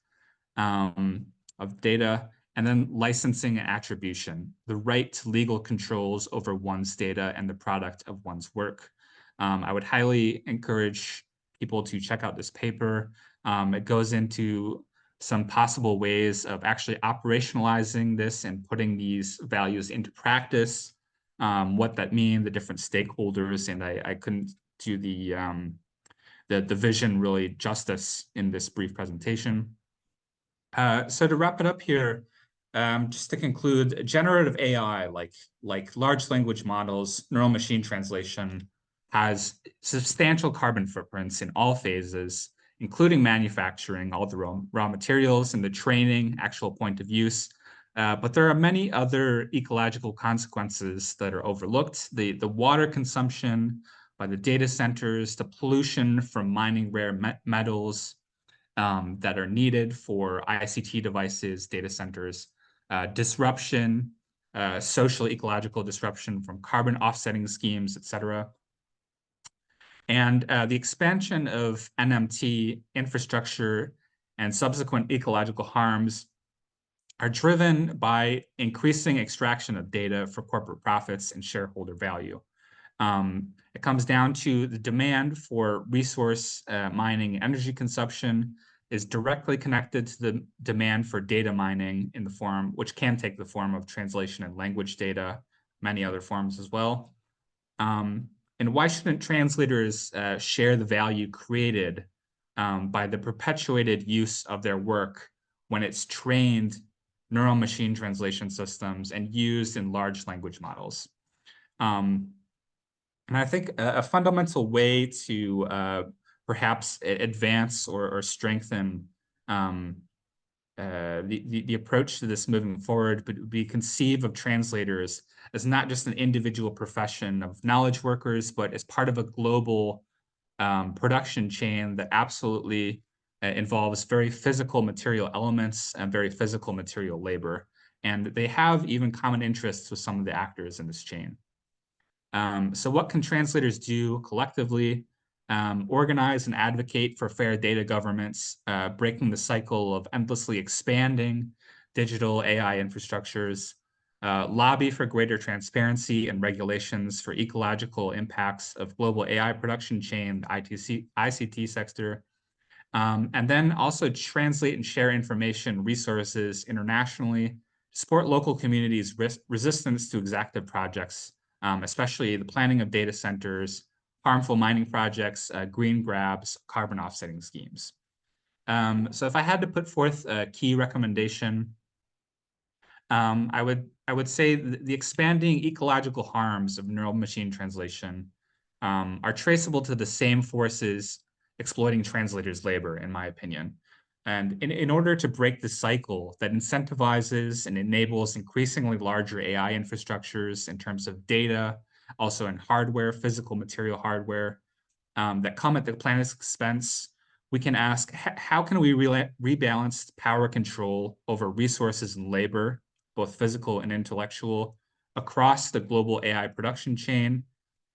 of data, and then licensing and attribution, the right to legal controls over one's data and the product of one's work. I would highly encourage people to check out this paper. It goes into some possible ways of actually operationalizing this and putting these values into practice, what that means, the different stakeholders, and I couldn't do the vision really justice in this brief presentation. So to wrap it up here, just to conclude, generative AI, like large language models, neural machine translation, has substantial carbon footprints in all phases, including manufacturing, all the raw materials and the training, actual point of use. But there are many other ecological consequences that are overlooked. The water consumption by the data centers, the pollution from mining rare metals that are needed for ICT devices, data centers, disruption, social ecological disruption from carbon offsetting schemes, et cetera. And the expansion of NMT infrastructure and subsequent ecological harms are driven by increasing extraction of data for corporate profits and shareholder value. It comes down to the demand for resource mining and energy consumption is directly connected to the demand for data mining in the form, which can take the form of translation and language data, many other forms as well. And why shouldn't translators share the value created by the perpetuated use of their work when it's trained neural machine translation systems and used in large language models? And I think a fundamental way to perhaps advance or strengthen the approach to this moving forward would be conceive of translators as not just an individual profession of knowledge workers, but as part of a global production chain that absolutely involves very physical material elements and very physical material labor. And they have even common interests with some of the actors in this chain. So what can translators do collectively? Organize and advocate for fair data governments, breaking the cycle of endlessly expanding digital AI infrastructures, lobby for greater transparency and regulations for ecological impacts of global AI production chain, ICT sector, and then also translate and share information resources internationally, support local communities' resistance to extractive projects, especially the planning of data centers, harmful mining projects, green grabs, carbon offsetting schemes. So if I had to put forth a key recommendation, I would say the expanding ecological harms of neural machine translation are traceable to the same forces exploiting translators' labor, in my opinion. And in order to break the cycle that incentivizes and enables increasingly larger AI infrastructures in terms of data, also in hardware, physical material hardware, that come at the planet's expense, we can ask, how can we rebalance power control over resources and labor, both physical and intellectual, across the global AI production chain?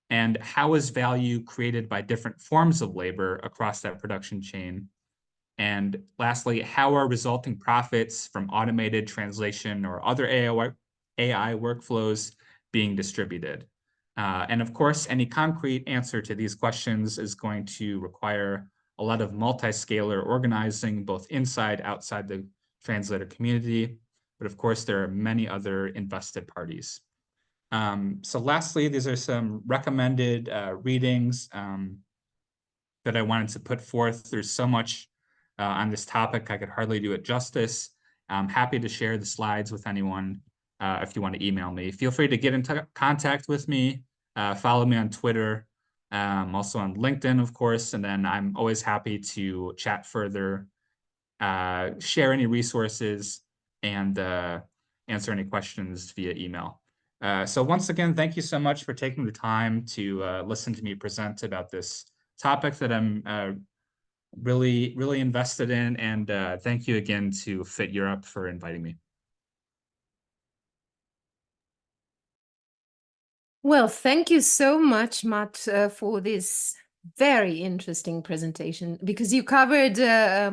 And how is value created by different forms of labor across that production chain? And lastly, how are resulting profits from automated translation or other AI workflows being distributed? And of course, any concrete answer to these questions is going to require a lot of multi-scalar organizing, both inside, outside the translator community. But of course, there are many other invested parties. So lastly, these are some recommended readings that I wanted to put forth. There's so much on this topic, I could hardly do it justice. I'm happy to share the slides with anyone if you want to email me. Feel free to get in contact with me, follow me on Twitter, also on LinkedIn, of course, and then I'm always happy to chat further, share any resources, and answer any questions via email. So once again, thank you so much for taking the time to listen to me present about this topic that I'm really invested in. And thank you again to Fit Europe for inviting me. Well, thank you so much, Matt, for this very interesting presentation, because you covered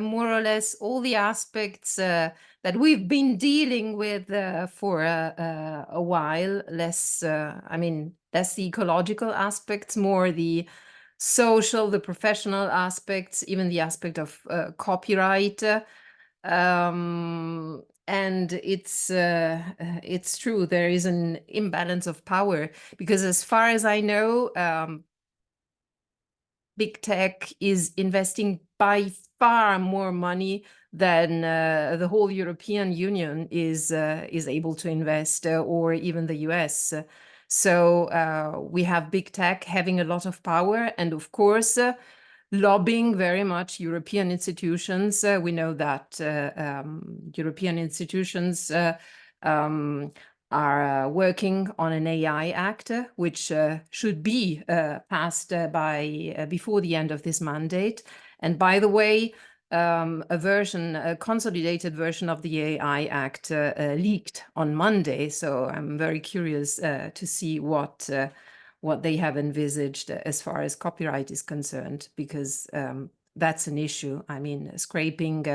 more or less all the aspects that we've been dealing with for a while. Less the ecological aspects, more the social, the professional aspects, even the aspect of copyright. And it's true, there is an imbalance of power, because as far as I know, big tech is investing by far more money than the whole European Union is able to invest, or even the US. So we have big tech having a lot of power, and of course, lobbying very much European institutions. We know that European institutions are working on an AI Act, which should be passed by before the end of this mandate. And by the way, a consolidated version of the AI Act leaked on Monday. So I'm very curious to see what they have envisaged as far as copyright is concerned, because that's an issue. I mean, scraping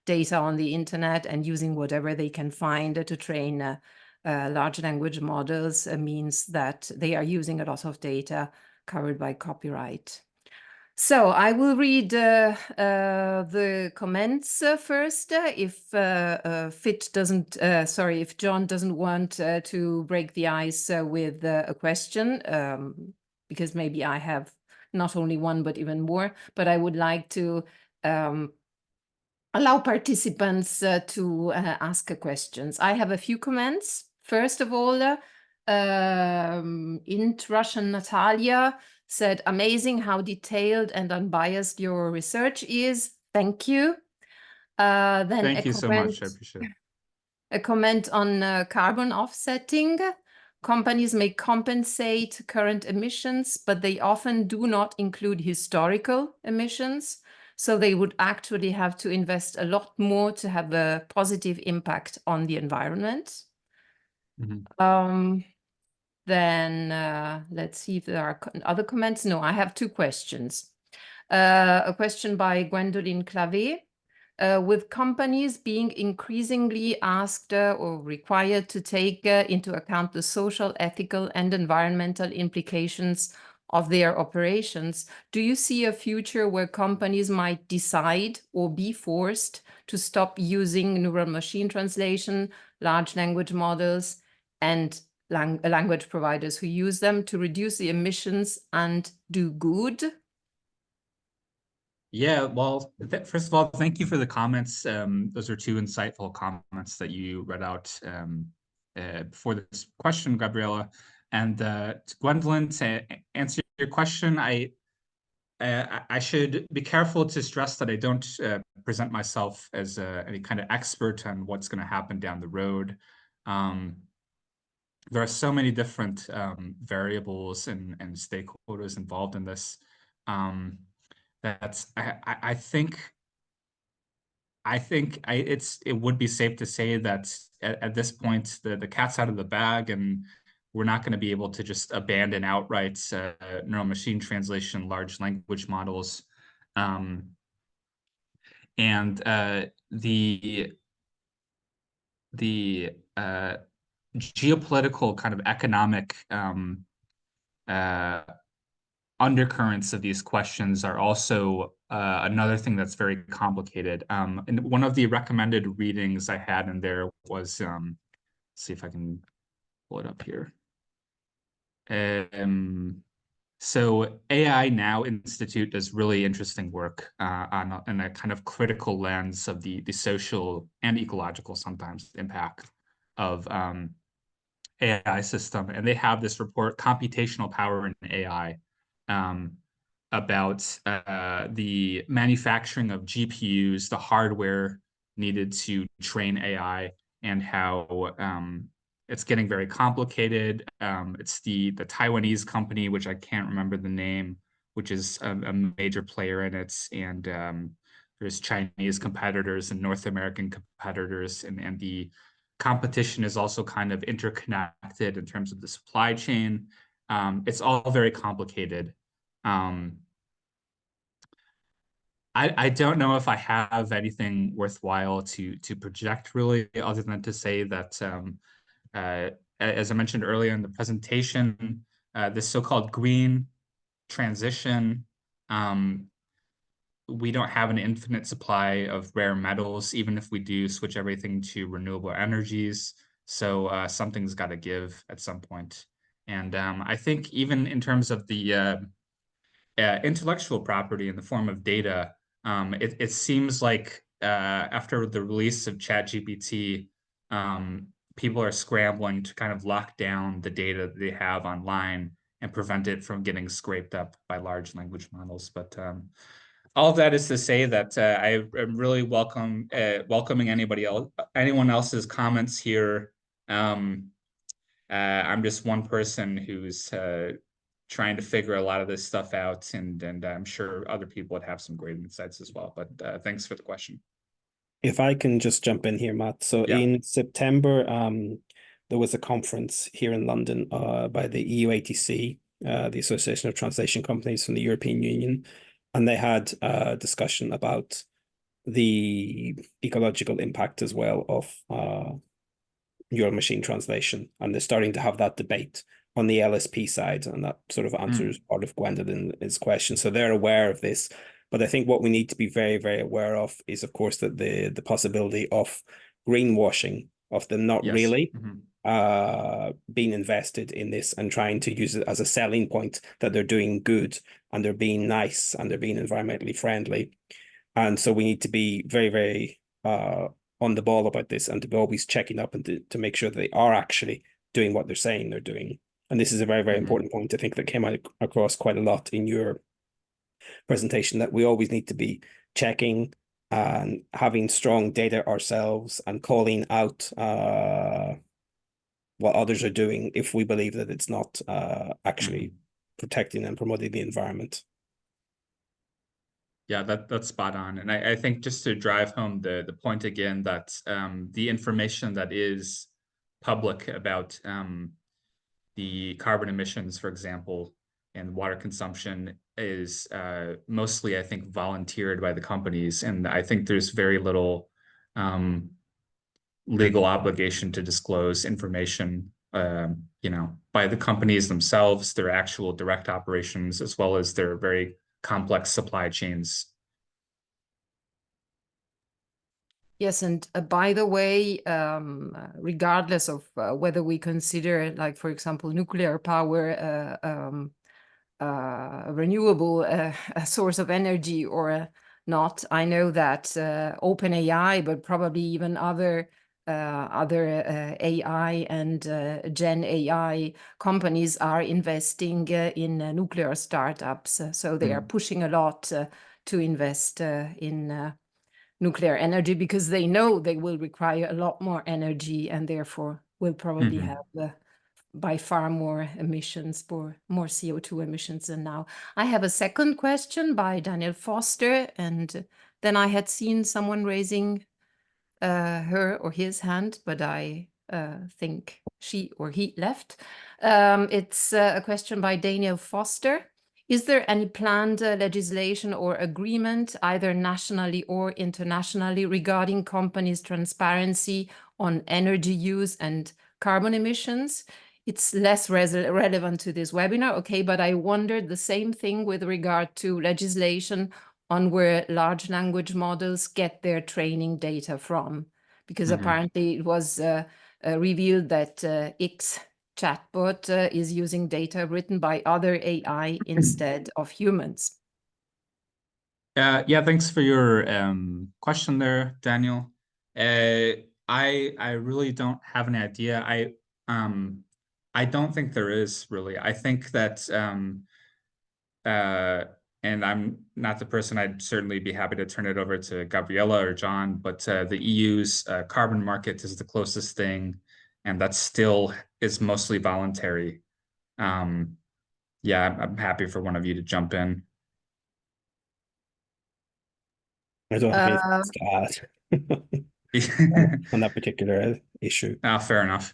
data on the internet and using whatever they can find to train large language models means that they are using a lot of data covered by copyright. So I will read the comments first. If if John doesn't want to break the ice with a question, because maybe I have not only one, but even more, but I would like to allow participants to ask questions. I have a few comments. First of all, Int Russian Natalia said, amazing how detailed and unbiased your research is. Thank you. Then Thank you so much. I appreciate it. a comment on carbon offsetting. Companies may compensate current emissions, but they often do not include historical emissions. So they would actually have to invest a lot more to have a positive impact on the environment. Then let's see if there are other comments. No, I have two questions. A question by Gwendoline Clavé. With companies being increasingly asked or required to take into account the social, ethical, and environmental implications of their operations, do you see a future where companies might decide or be forced to stop using neural machine translation, large language models, and language providers who use them to reduce the emissions and do good? Yeah, well, first of all, thank you for the comments. Those are two insightful comments that you read out before this question, Gabriella. And to Gwendolyn, to answer your question, I should be careful to stress that I don't present myself as any kind of expert on what's going to happen down the road. There are so many different variables and stakeholders involved in this. I think it would be safe to say that at this point the cat's out of the bag, and we're not going to be able to just abandon outright neural machine translation, large language models, and the geopolitical kind of economic undercurrents of these questions are also another thing that's very complicated. And one of the recommended readings I had in there was, let's see if I can pull it up here. So AI Now Institute does really interesting work on a kind of critical lens of the social and ecological sometimes impact of AI system. And they have this report, Computational Power in AI, about the manufacturing of GPUs, the hardware needed to train AI, and how it's getting very complicated. It's the Taiwanese company, which I can't remember the name, which is a major player in it, and there's Chinese competitors and North American competitors, and the competition is also kind of interconnected in terms of the supply chain. It's all very complicated. I don't know if I have anything worthwhile to project really, other than to say that, as I mentioned earlier in the presentation, this so-called green transition, we don't have an infinite supply of rare metals, even if we do switch everything to renewable energies. So something's got to give at some point. And I think even in terms of the intellectual property in the form of data, it seems like after the release of ChatGPT, people are scrambling to kind of lock down the data that they have online and prevent it from getting scraped up by large language models. But all of that is to say that I am really welcoming anyone else's comments here. I'm just one person who's trying to figure a lot of this stuff out, and I'm sure other people would have some great insights as well. But thanks for the question. If I can just jump in here, Matt. So Yeah. in September, there was a conference here in London by the EUATC, the Association of Translation Companies from the European Union, and they had a discussion about the ecological impact as well of neural machine translation. And they're starting to have that debate on the LSP side, and that sort of answers part of Gwendolyn's question. So they're aware of this. But I think what we need to be very, very aware of is, of course, that the possibility of greenwashing, of them not really being invested in this and trying to use it as a selling point that they're doing good and they're being nice and they're being environmentally friendly. And so we need to be very, very on the ball about this, and to be always checking up and to make sure that they are actually doing what they're saying they're doing. And this is a very, very important point, I think, that came out across quite a lot in your presentation, that we always need to be checking and having strong data ourselves and calling out what others are doing if we believe that it's not actually protecting and promoting the environment. Yeah, that's spot on. And I think just to drive home the point again that the information that is public about the carbon emissions, for example, and water consumption is mostly, I think, volunteered by the companies. And I think there's very little legal obligation to disclose information, by the companies themselves, their actual direct operations, as well as their very complex supply chains. Yes, and by the way, regardless of whether we consider, like, for example, nuclear power a renewable a source of energy or not, I know that OpenAI, but probably even other AI and Gen AI companies are investing in nuclear startups. So they are pushing a lot to invest in nuclear energy because they know they will require a lot more energy and therefore will probably have by far more emissions, more CO2 emissions than now. I have a second question by Daniel Foster, and then I had seen someone raising her or his hand, but I think she or he left. It's a question by Daniel Foster. Is there any planned legislation or agreement, either nationally or internationally, regarding companies' transparency on energy use and carbon emissions? It's less relevant to this webinar, okay, but I wondered the same thing with regard to legislation on where large language models get their training data from, because apparently it was revealed that X chatbot is using data written by other AI instead of humans. Yeah, thanks for your question there, Daniel. I really don't have any idea. I don't think there is really. I think that and I'm not the person, I'd certainly be happy to turn it over to Gabriella or John, but the EU's carbon market is the closest thing, and that still is mostly voluntary. Yeah, I'm happy for one of you to jump in. I don't have anything else to add on that particular issue. Fair enough.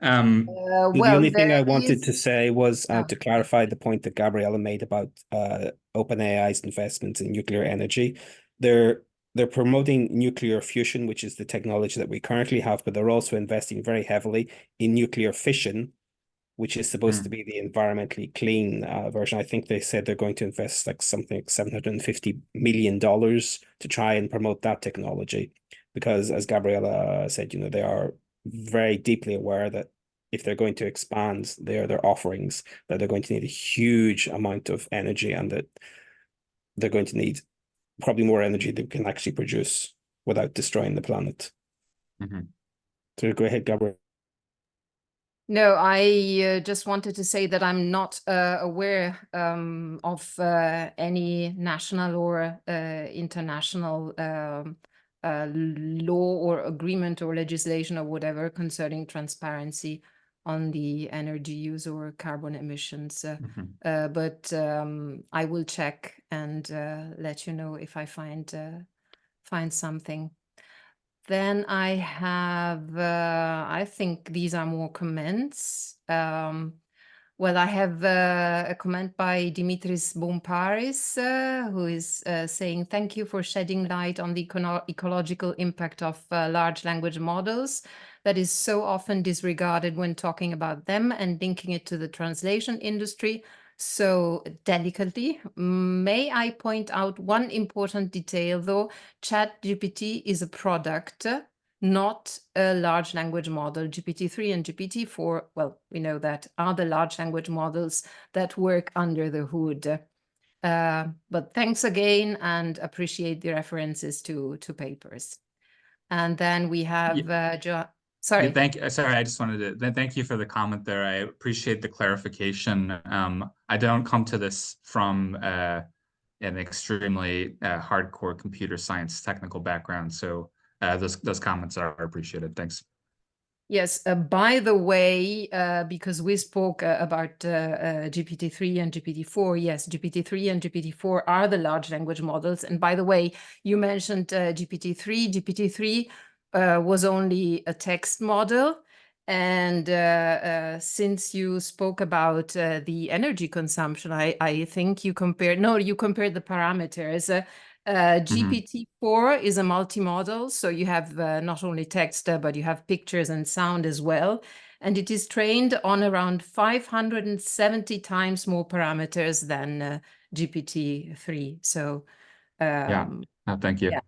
The only thing I wanted to say was to clarify the point that Gabriella made about OpenAI's investments in nuclear energy. They're promoting nuclear fusion, which is the technology that we currently have, but they're also investing very heavily in nuclear fission, which is supposed to be the environmentally clean version. I think they said they're going to invest like something like $750 million to try and promote that technology. Because as Gabriella said, they are very deeply aware that if they're going to expand their offerings, that they're going to need a huge amount of energy and that they're going to need probably more energy than we can actually produce without destroying the planet. So go ahead, Gabriella. No, I just wanted to say that I'm not aware of any national or international law or agreement or legislation or whatever concerning transparency on the energy use or carbon emissions. But I will check and let you know if I find something. Then I have, I think these are more comments. Well, I have a comment by Dimitris Bomparis, who is saying, thank you for shedding light on the ecological impact of large language models that is so often disregarded when talking about them and linking it to the translation industry so delicately. May I point out one important detail, though? ChatGPT is a product, not a large language model. GPT-3 and GPT-4, well, we know that are the large language models that work under the hood. But thanks again and appreciate the references to papers. And then we have sorry. Yeah, sorry, I just wanted to thank you for the comment there. I appreciate the clarification. I don't come to this from an extremely hardcore computer science technical background. So those comments are appreciated. Thanks. Yes, by the way, because we spoke about GPT-3 and GPT-4, yes, GPT-3 and GPT-4 are the large language models. And by the way, you mentioned GPT-3. GPT-3 was only a text model. And since you spoke about the energy consumption, I think you compared the parameters. GPT-4 is a multimodal, so you have not only text, but you have pictures and sound as well. And it is trained on around 570 times more parameters than GPT-3. So, thank you. Yeah.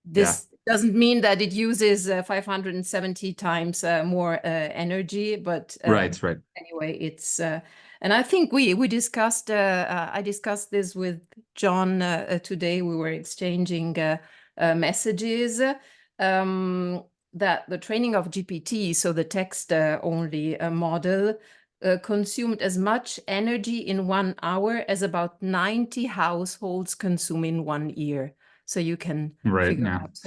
This doesn't mean that it uses 570 times more energy, but right. Anyway, it's and I think we discussed I discussed this with John today. We were exchanging messages that the training of GPT, so the text only model, consumed as much energy in 1 hour as about 90 households consume in 1 year. So you can figure out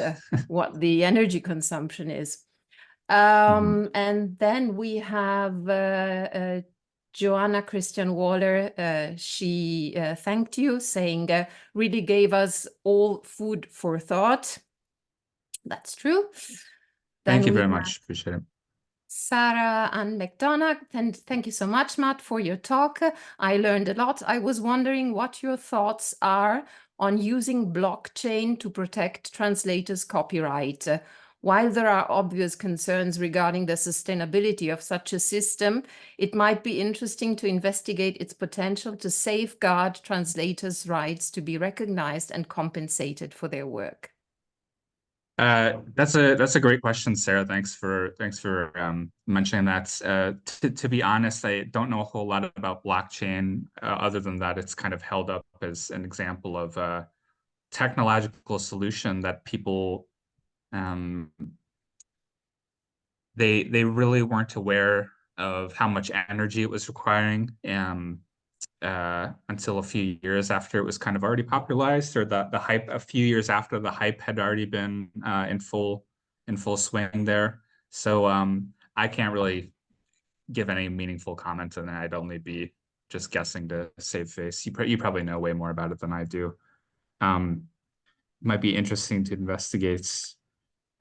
what the energy consumption is. And then we have Joanna Christian Waller. She thanked you, saying, really gave us all food for thought. That's true. Thank you very much. Appreciate it. Sarah and McDonough, thank you so much, Matt, for your talk. I learned a lot. I was wondering what your thoughts are on using blockchain to protect translators' copyright. While there are obvious concerns regarding the sustainability of such a system, it might be interesting to investigate its potential to safeguard translators' rights to be recognized and compensated for their work. That's a great question, Sarah. Thanks for mentioning that. To be honest, I don't know a whole lot about blockchain other than that it's kind of held up as an example of a technological solution that people they really weren't aware of how much energy it was requiring until a few years after it was kind of already popularized, or the hype, a few years after the hype had already been in full swing there. So I can't really give any meaningful comment, and I'd only be just guessing to save face. You probably know way more about it than I do. Might be interesting to investigate.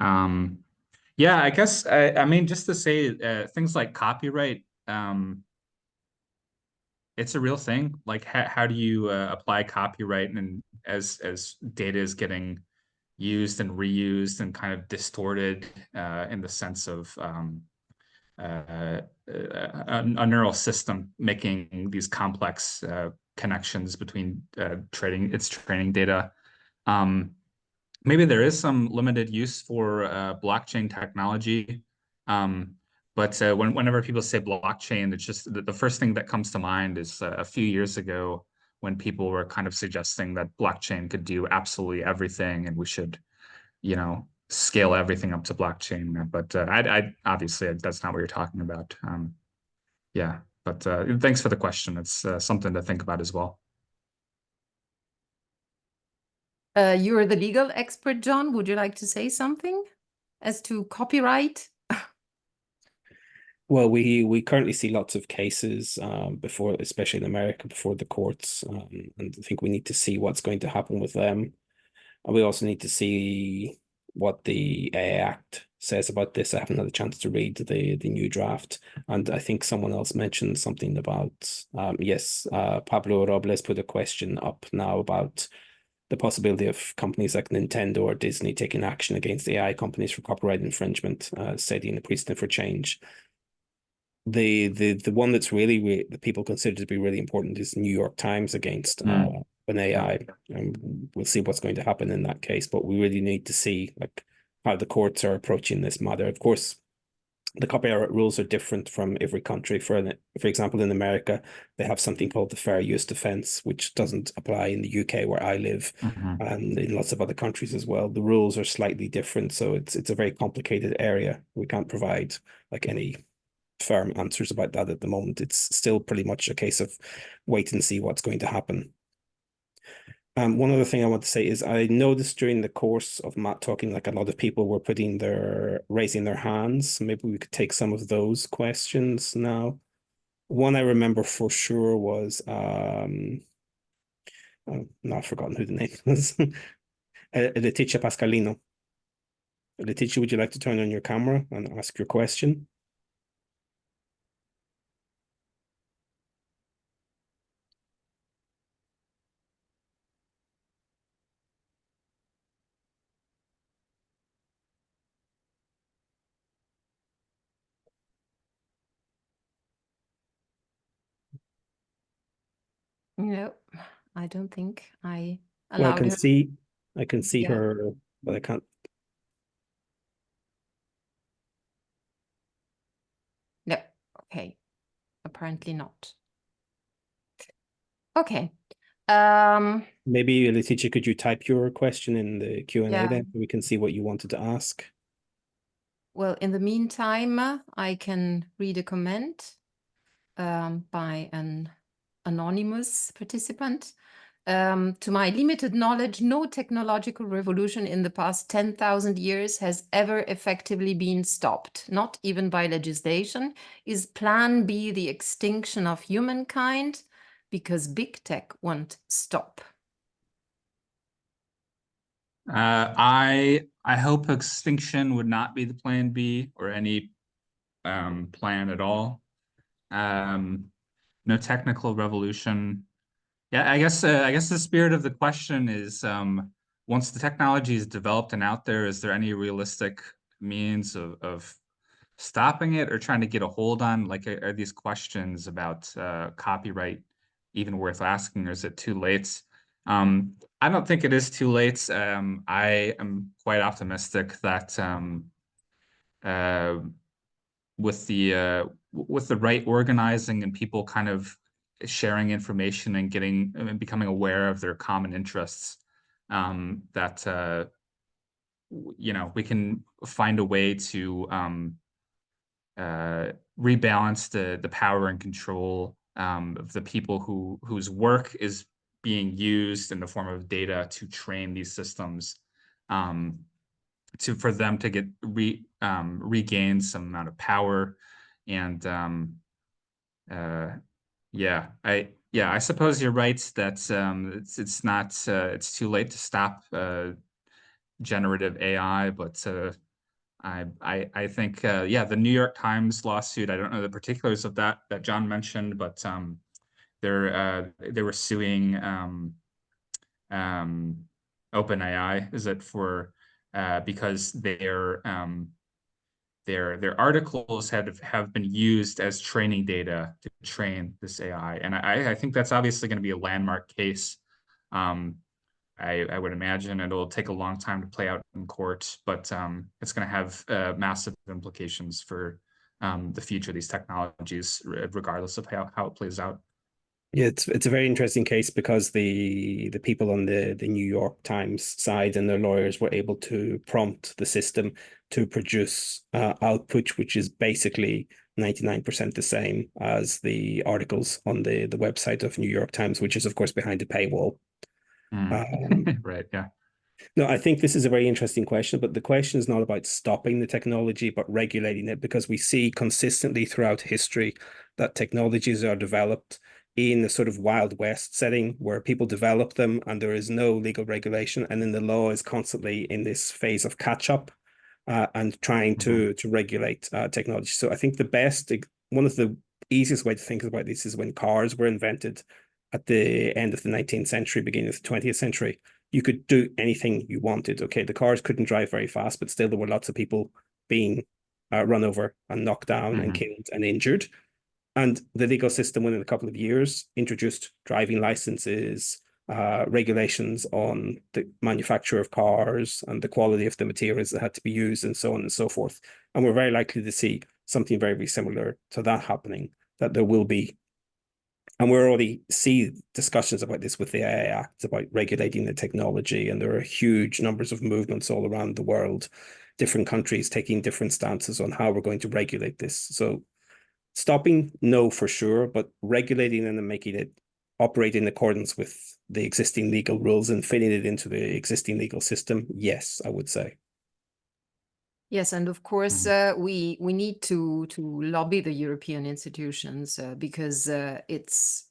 Yeah, I guess I mean, just to say things like copyright. It's a real thing. Like, how do you apply copyright, and as data is getting used and reused and kind of distorted in the sense of a neural system making these complex connections between training data. Maybe there is some limited use for blockchain technology. But whenever people say blockchain, it's just the first thing that comes to mind is a few years ago when people were kind of suggesting that blockchain could do absolutely everything and we should, scale everything up to blockchain. But I obviously that's not what you're talking about. Yeah, but thanks for the question. It's something to think about as well. You're the legal expert, John. Would you like to say something as to copyright? Well, we currently see lots of cases before, especially in America, before the courts, and I think we need to see what's going to happen with them. And we also need to see what the AI Act says about this. I haven't had a chance to read the new draft, and I think someone else mentioned something about Pablo Robles put a question up now about the possibility of companies like Nintendo or Disney taking action against AI companies for copyright infringement, setting a precedent for change. The one that's really that people consider to be really important is New York Times against an AI, and we'll see what's going to happen in that case. But we really need to see how the courts are approaching this matter. Of course, the copyright rules are different from every country. For example, in America, they have something called the fair use defense, which doesn't apply in the UK where I live, and in lots of other countries as well. The rules are slightly different, so it's a very complicated area. We can't provide any firm answers about that at the moment. It's still pretty much a case of wait and see what's going to happen. One other thing I want to say is I noticed during the course of Matt talking, like a lot of people were raising their hands. Maybe we could take some of those questions now. One I remember for sure was I've not forgotten who the name was. Leticia Pascalino. Leticia, would you like to turn on your camera and ask your question? No, I don't think I Well, I allowed can her. see Yeah. her, but I can't. No. Okay. Apparently not. Okay. Maybe Leticia, could you type your question in the Q&A Yeah. then so we can see what you wanted to ask? Well, in the meantime, I can read a comment by an anonymous participant. To my limited knowledge, no technological revolution in the past 10,000 years has ever effectively been stopped, not even by legislation. Is Plan B the extinction of humankind? Because big tech won't stop. I hope extinction would not be the plan B or any plan at all. No technical revolution. Yeah, I guess the spirit of the question is once the technology is developed and out there, is there any realistic means of stopping it or trying to get a hold on? Like, are these questions about copyright even worth asking, or is it too late? I don't think it is too late. I am quite optimistic that uh, with the right organizing and people kind of sharing information and getting and becoming aware of their common interests, that we can find a way to rebalance the power and control of the people whose work is being used in the form of data to train these systems, for them to get regain some amount of power. And I suppose you're right that it's not it's too late to stop generative AI, but I think the New York Times lawsuit, I don't know the particulars of that John mentioned, but they were suing OpenAI, is it, for because their articles have been used as training data to train this AI. And I think that's obviously going to be a landmark case. I would imagine it'll take a long time to play out in court, but it's going to have massive implications for the future of these technologies, regardless of how it plays out. Yeah, it's a very interesting case because the people on the New York Times side and their lawyers were able to prompt the system to produce output, which is basically 99% the same as the articles on the website of New York Times, which is of course behind a paywall. Right, yeah. No, I think this is a very interesting question, but the question is not about stopping the technology, but regulating it, because we see consistently throughout history that technologies are developed in a sort of Wild West setting where people develop them and there is no legal regulation. And then the law is constantly in this phase of catch up and trying to regulate technology. So I think one of the easiest way to think about this is when cars were invented at the end of the 19th century, beginning of the 20th century. You could do anything you wanted. Okay, the cars couldn't drive very fast, but still there were lots of people being run over and knocked down and killed and injured. And the legal system, within a couple of years, introduced driving licenses, regulations on the manufacture of cars and the quality of the materials that had to be used, and so on and so forth. And we're very likely to see something very, very similar to that happening, that there will be. And we already see discussions about this with the AI Act, about regulating the technology, and there are huge numbers of movements all around the world, different countries taking different stances on how we're going to regulate this. So stopping, no, for sure, but regulating and making it operate in accordance with the existing legal rules and fitting it into the existing legal system? Yes, I would say. Yes, and of course, we need to lobby the European institutions because it's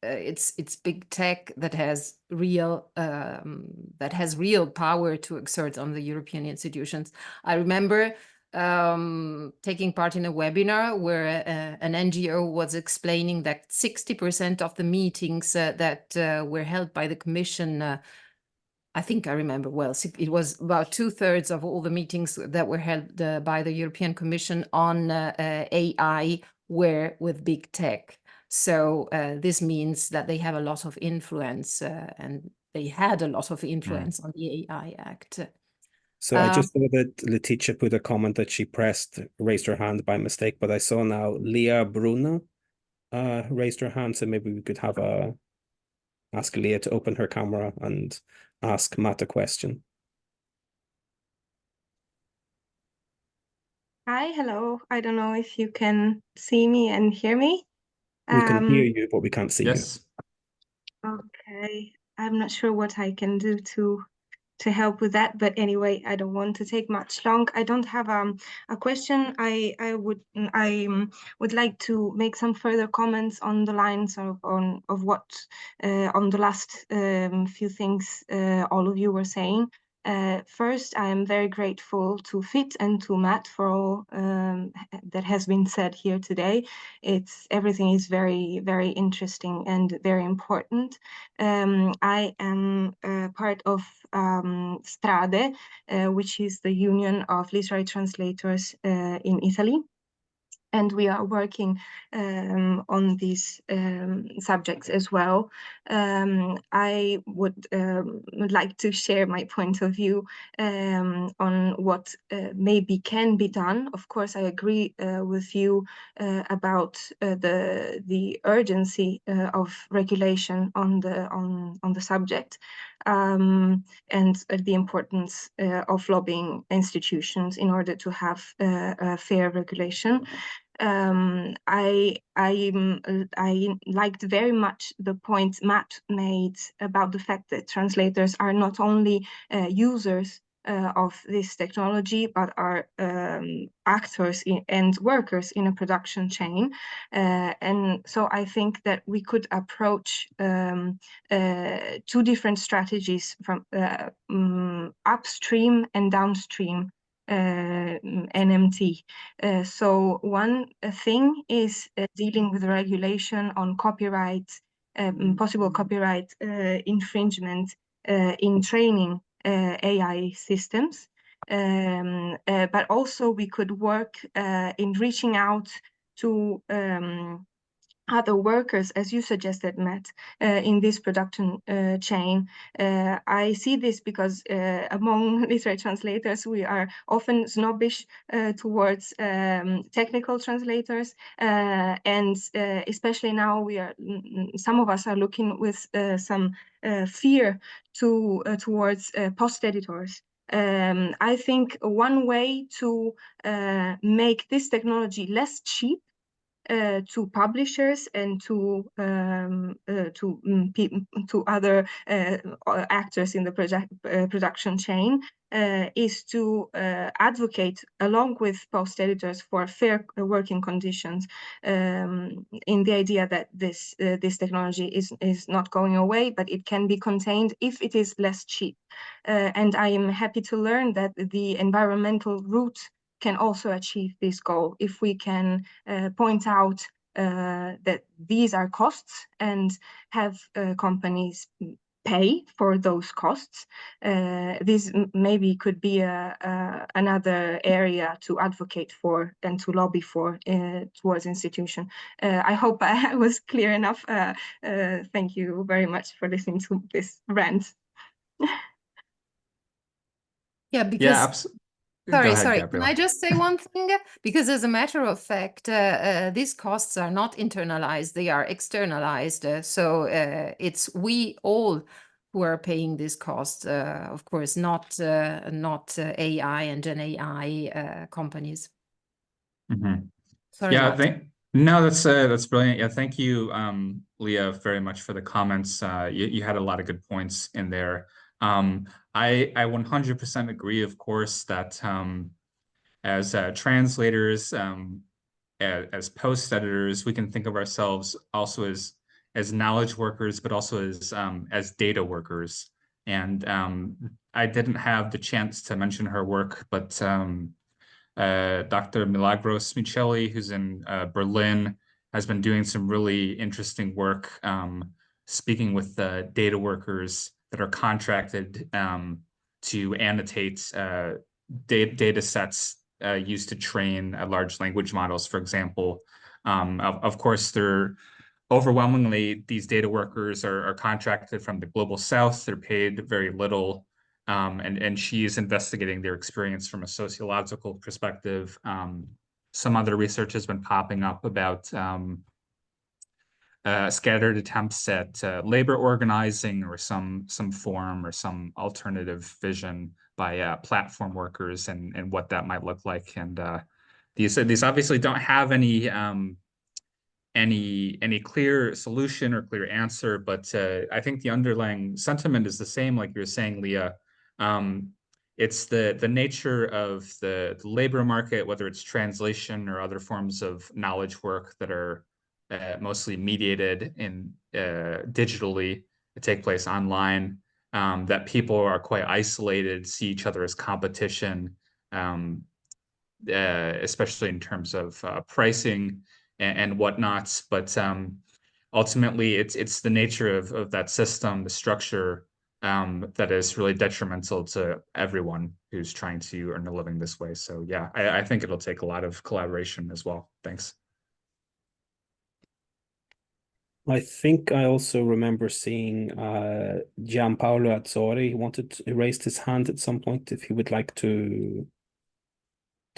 it's big tech that has real power to exert on the European institutions. I remember taking part in a webinar where an NGO was explaining that 60% of the meetings that were held by the Commission, I think I remember well, it was about 2/3 of all the meetings that were held by the European Commission on AI were with big tech. So this means that they have a lot of influence and they had a lot of influence on the AI Act. So I just saw that Letitia put a comment that she raised her hand by mistake, but I saw now Leah Bruna raised her hand, so maybe we could have ask Leah to open her camera and ask Matt a question. Hi, hello. I don't know if you can see me and hear me. We can hear you, but we can't see you. Okay. I'm not sure what I can do to help with that, but anyway, I don't want to take much long. I don't have a question. I would like to make some further comments on the lines of what on the last few things all of you were saying. First, I am very grateful to Fit and to Matt for all that has been said here today. Everything is very, very interesting and very important. I am part of Strade, which is the Union of Literary Translators in Italy. And we are working on these subjects as well. I would like to share my point of view on what maybe can be done. Of course, I agree with you about the urgency of regulation on the subject. And the importance of lobbying institutions in order to have a fair regulation. I liked very much the point Matt made about the fact that translators are not only users of this technology, but are actors and workers in a production chain. And so I think that we could approach two different strategies from upstream and downstream NMT. So one thing is dealing with regulation on copyright, possible copyright infringement in training AI systems. But also we could work in reaching out to other workers, as you suggested, Matt, in this production chain. I see this because among literary translators, we are often snobbish towards technical translators, and especially now some of us are looking with some fear towards post editors. I think one way to make this technology less cheap to publishers and to other actors in the production chain is to advocate along with post editors for fair working conditions, in the idea that this technology is not going away, but it can be contained if it is less cheap. And I am happy to learn that the environmental route can also achieve this goal if we can point out that these are costs and have companies pay for those costs. This maybe could be another area to advocate for and to lobby for towards institution. I hope I was clear enough. Thank you very much for listening to this rant. Yeah, because Go ahead, sorry. Gabrielle. Can I just say one thing? Because as a matter of fact, these costs are not internalized; they are externalized. So it's we all who are paying these costs. Of course, not AI and Gen AI companies. Mm-hmm. Sorry. Yeah, No, that's brilliant. Yeah, thank you, Leah, very much for the comments. You had a lot of good points in there. I 100% agree, of course, that as translators, as post editors, we can think of ourselves also as knowledge workers, but also as data workers. And I didn't have the chance to mention her work, but Dr. Milagros Micheli, who's in Berlin, has been doing some really interesting work speaking with data workers that are contracted to annotate data sets used to train large language models, for example. Of course, they're overwhelmingly, these data workers are contracted from the global south. They're paid very little. And she's investigating their experience from a sociological perspective. Some other research has been popping up about scattered attempts at labor organizing or some form or some alternative vision by platform workers and what that might look like. And these obviously don't have any clear solution or clear answer, but I think the underlying sentiment is the same, like you were saying, Leah. It's the nature of the labor market, whether it's translation or other forms of knowledge work that are mostly mediated in digitally, that take place online, that people are quite isolated, see each other as competition, especially in terms of pricing and whatnot. But ultimately, it's the nature of that system, the structure, that is really detrimental to everyone who's trying to earn a living this way. So yeah, I think it'll take a lot of collaboration as well. Thanks. I think I also remember seeing Gianpaolo Azzori. He raised his hand at some point if he would like to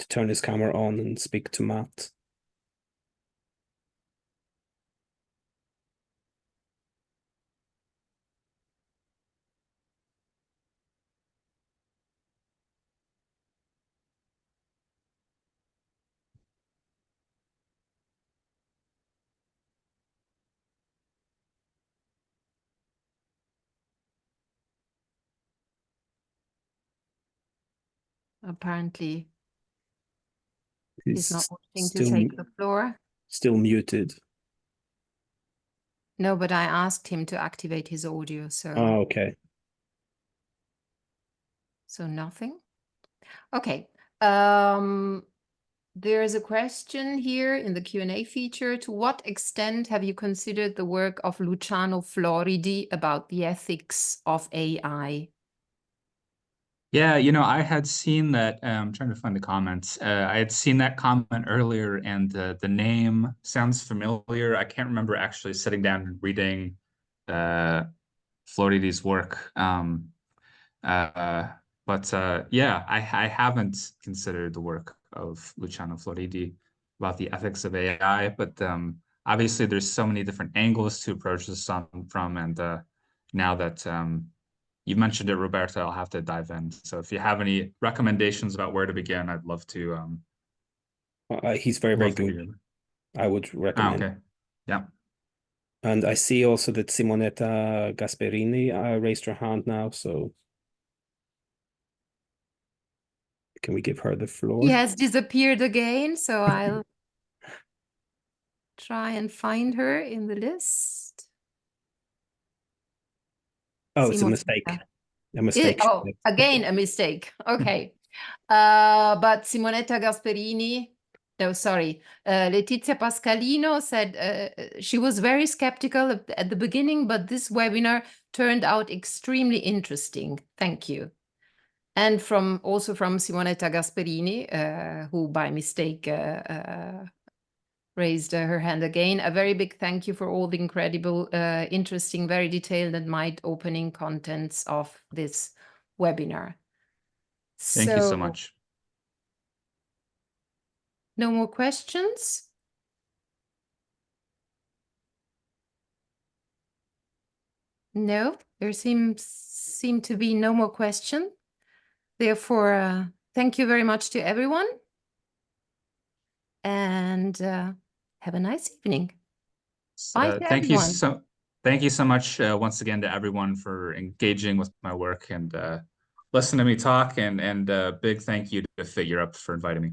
turn his camera on and speak to Matt. Apparently, he's not wanting to still take the floor. still muted. No, but I asked him to activate his audio, so Oh, okay. so nothing. Okay. There is a question here in the Q&A feature. To what extent have you considered the work of Luciano Floridi about the ethics of AI? Yeah, I had seen that. I'm trying to find the comments. I had seen that comment earlier, and the name sounds familiar. I can't remember actually sitting down and reading Floridi's work. But yeah, I haven't considered the work of Luciano Floridi about the ethics of AI, but obviously there's so many different angles to approach this from, and now that you mentioned it, Roberta, I'll have to dive in. So if you have any recommendations about where to begin, I'd love to. He's very, very good. I would recommend. Okay. Yeah. And I see also that Simonetta Gasperini raised her hand now, so can we give her the floor? He has disappeared again, so I'll try and find her in the list. Oh, it's a mistake. A mistake. Oh, again, a mistake. Okay. But Simonetta Gasperini, no, sorry. Letizia Pascalino said she was very skeptical at the beginning, but this webinar turned out extremely interesting. Thank you. And also from Simonetta Gasperini, who by mistake raised her hand again. A very big thank you for all the incredible, interesting, very detailed and mind-opening contents of this webinar. Thank you so much. No more questions? No, there seem to be no more question. Therefore, thank you very much to everyone. And have a nice evening. Bye to Thank you everyone. thank you so much once again to everyone for engaging with my work and listening to me talk, and big thank you to Fit Europe for inviting me.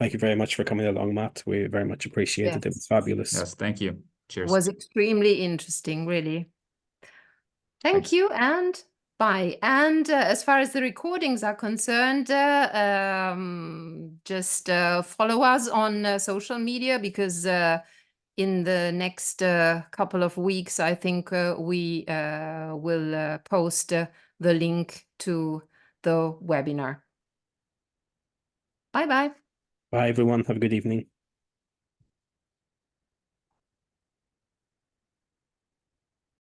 Thank you very much for coming along, Matt. We very much appreciated it. It was fabulous. Yes, thank you. It Cheers. was extremely interesting, really. Thank you and bye. And as far as the recordings are concerned, just follow us on social media, because in the next couple of weeks, I think we will post the link to the webinar. Bye-bye. Bye, everyone. Have a good evening.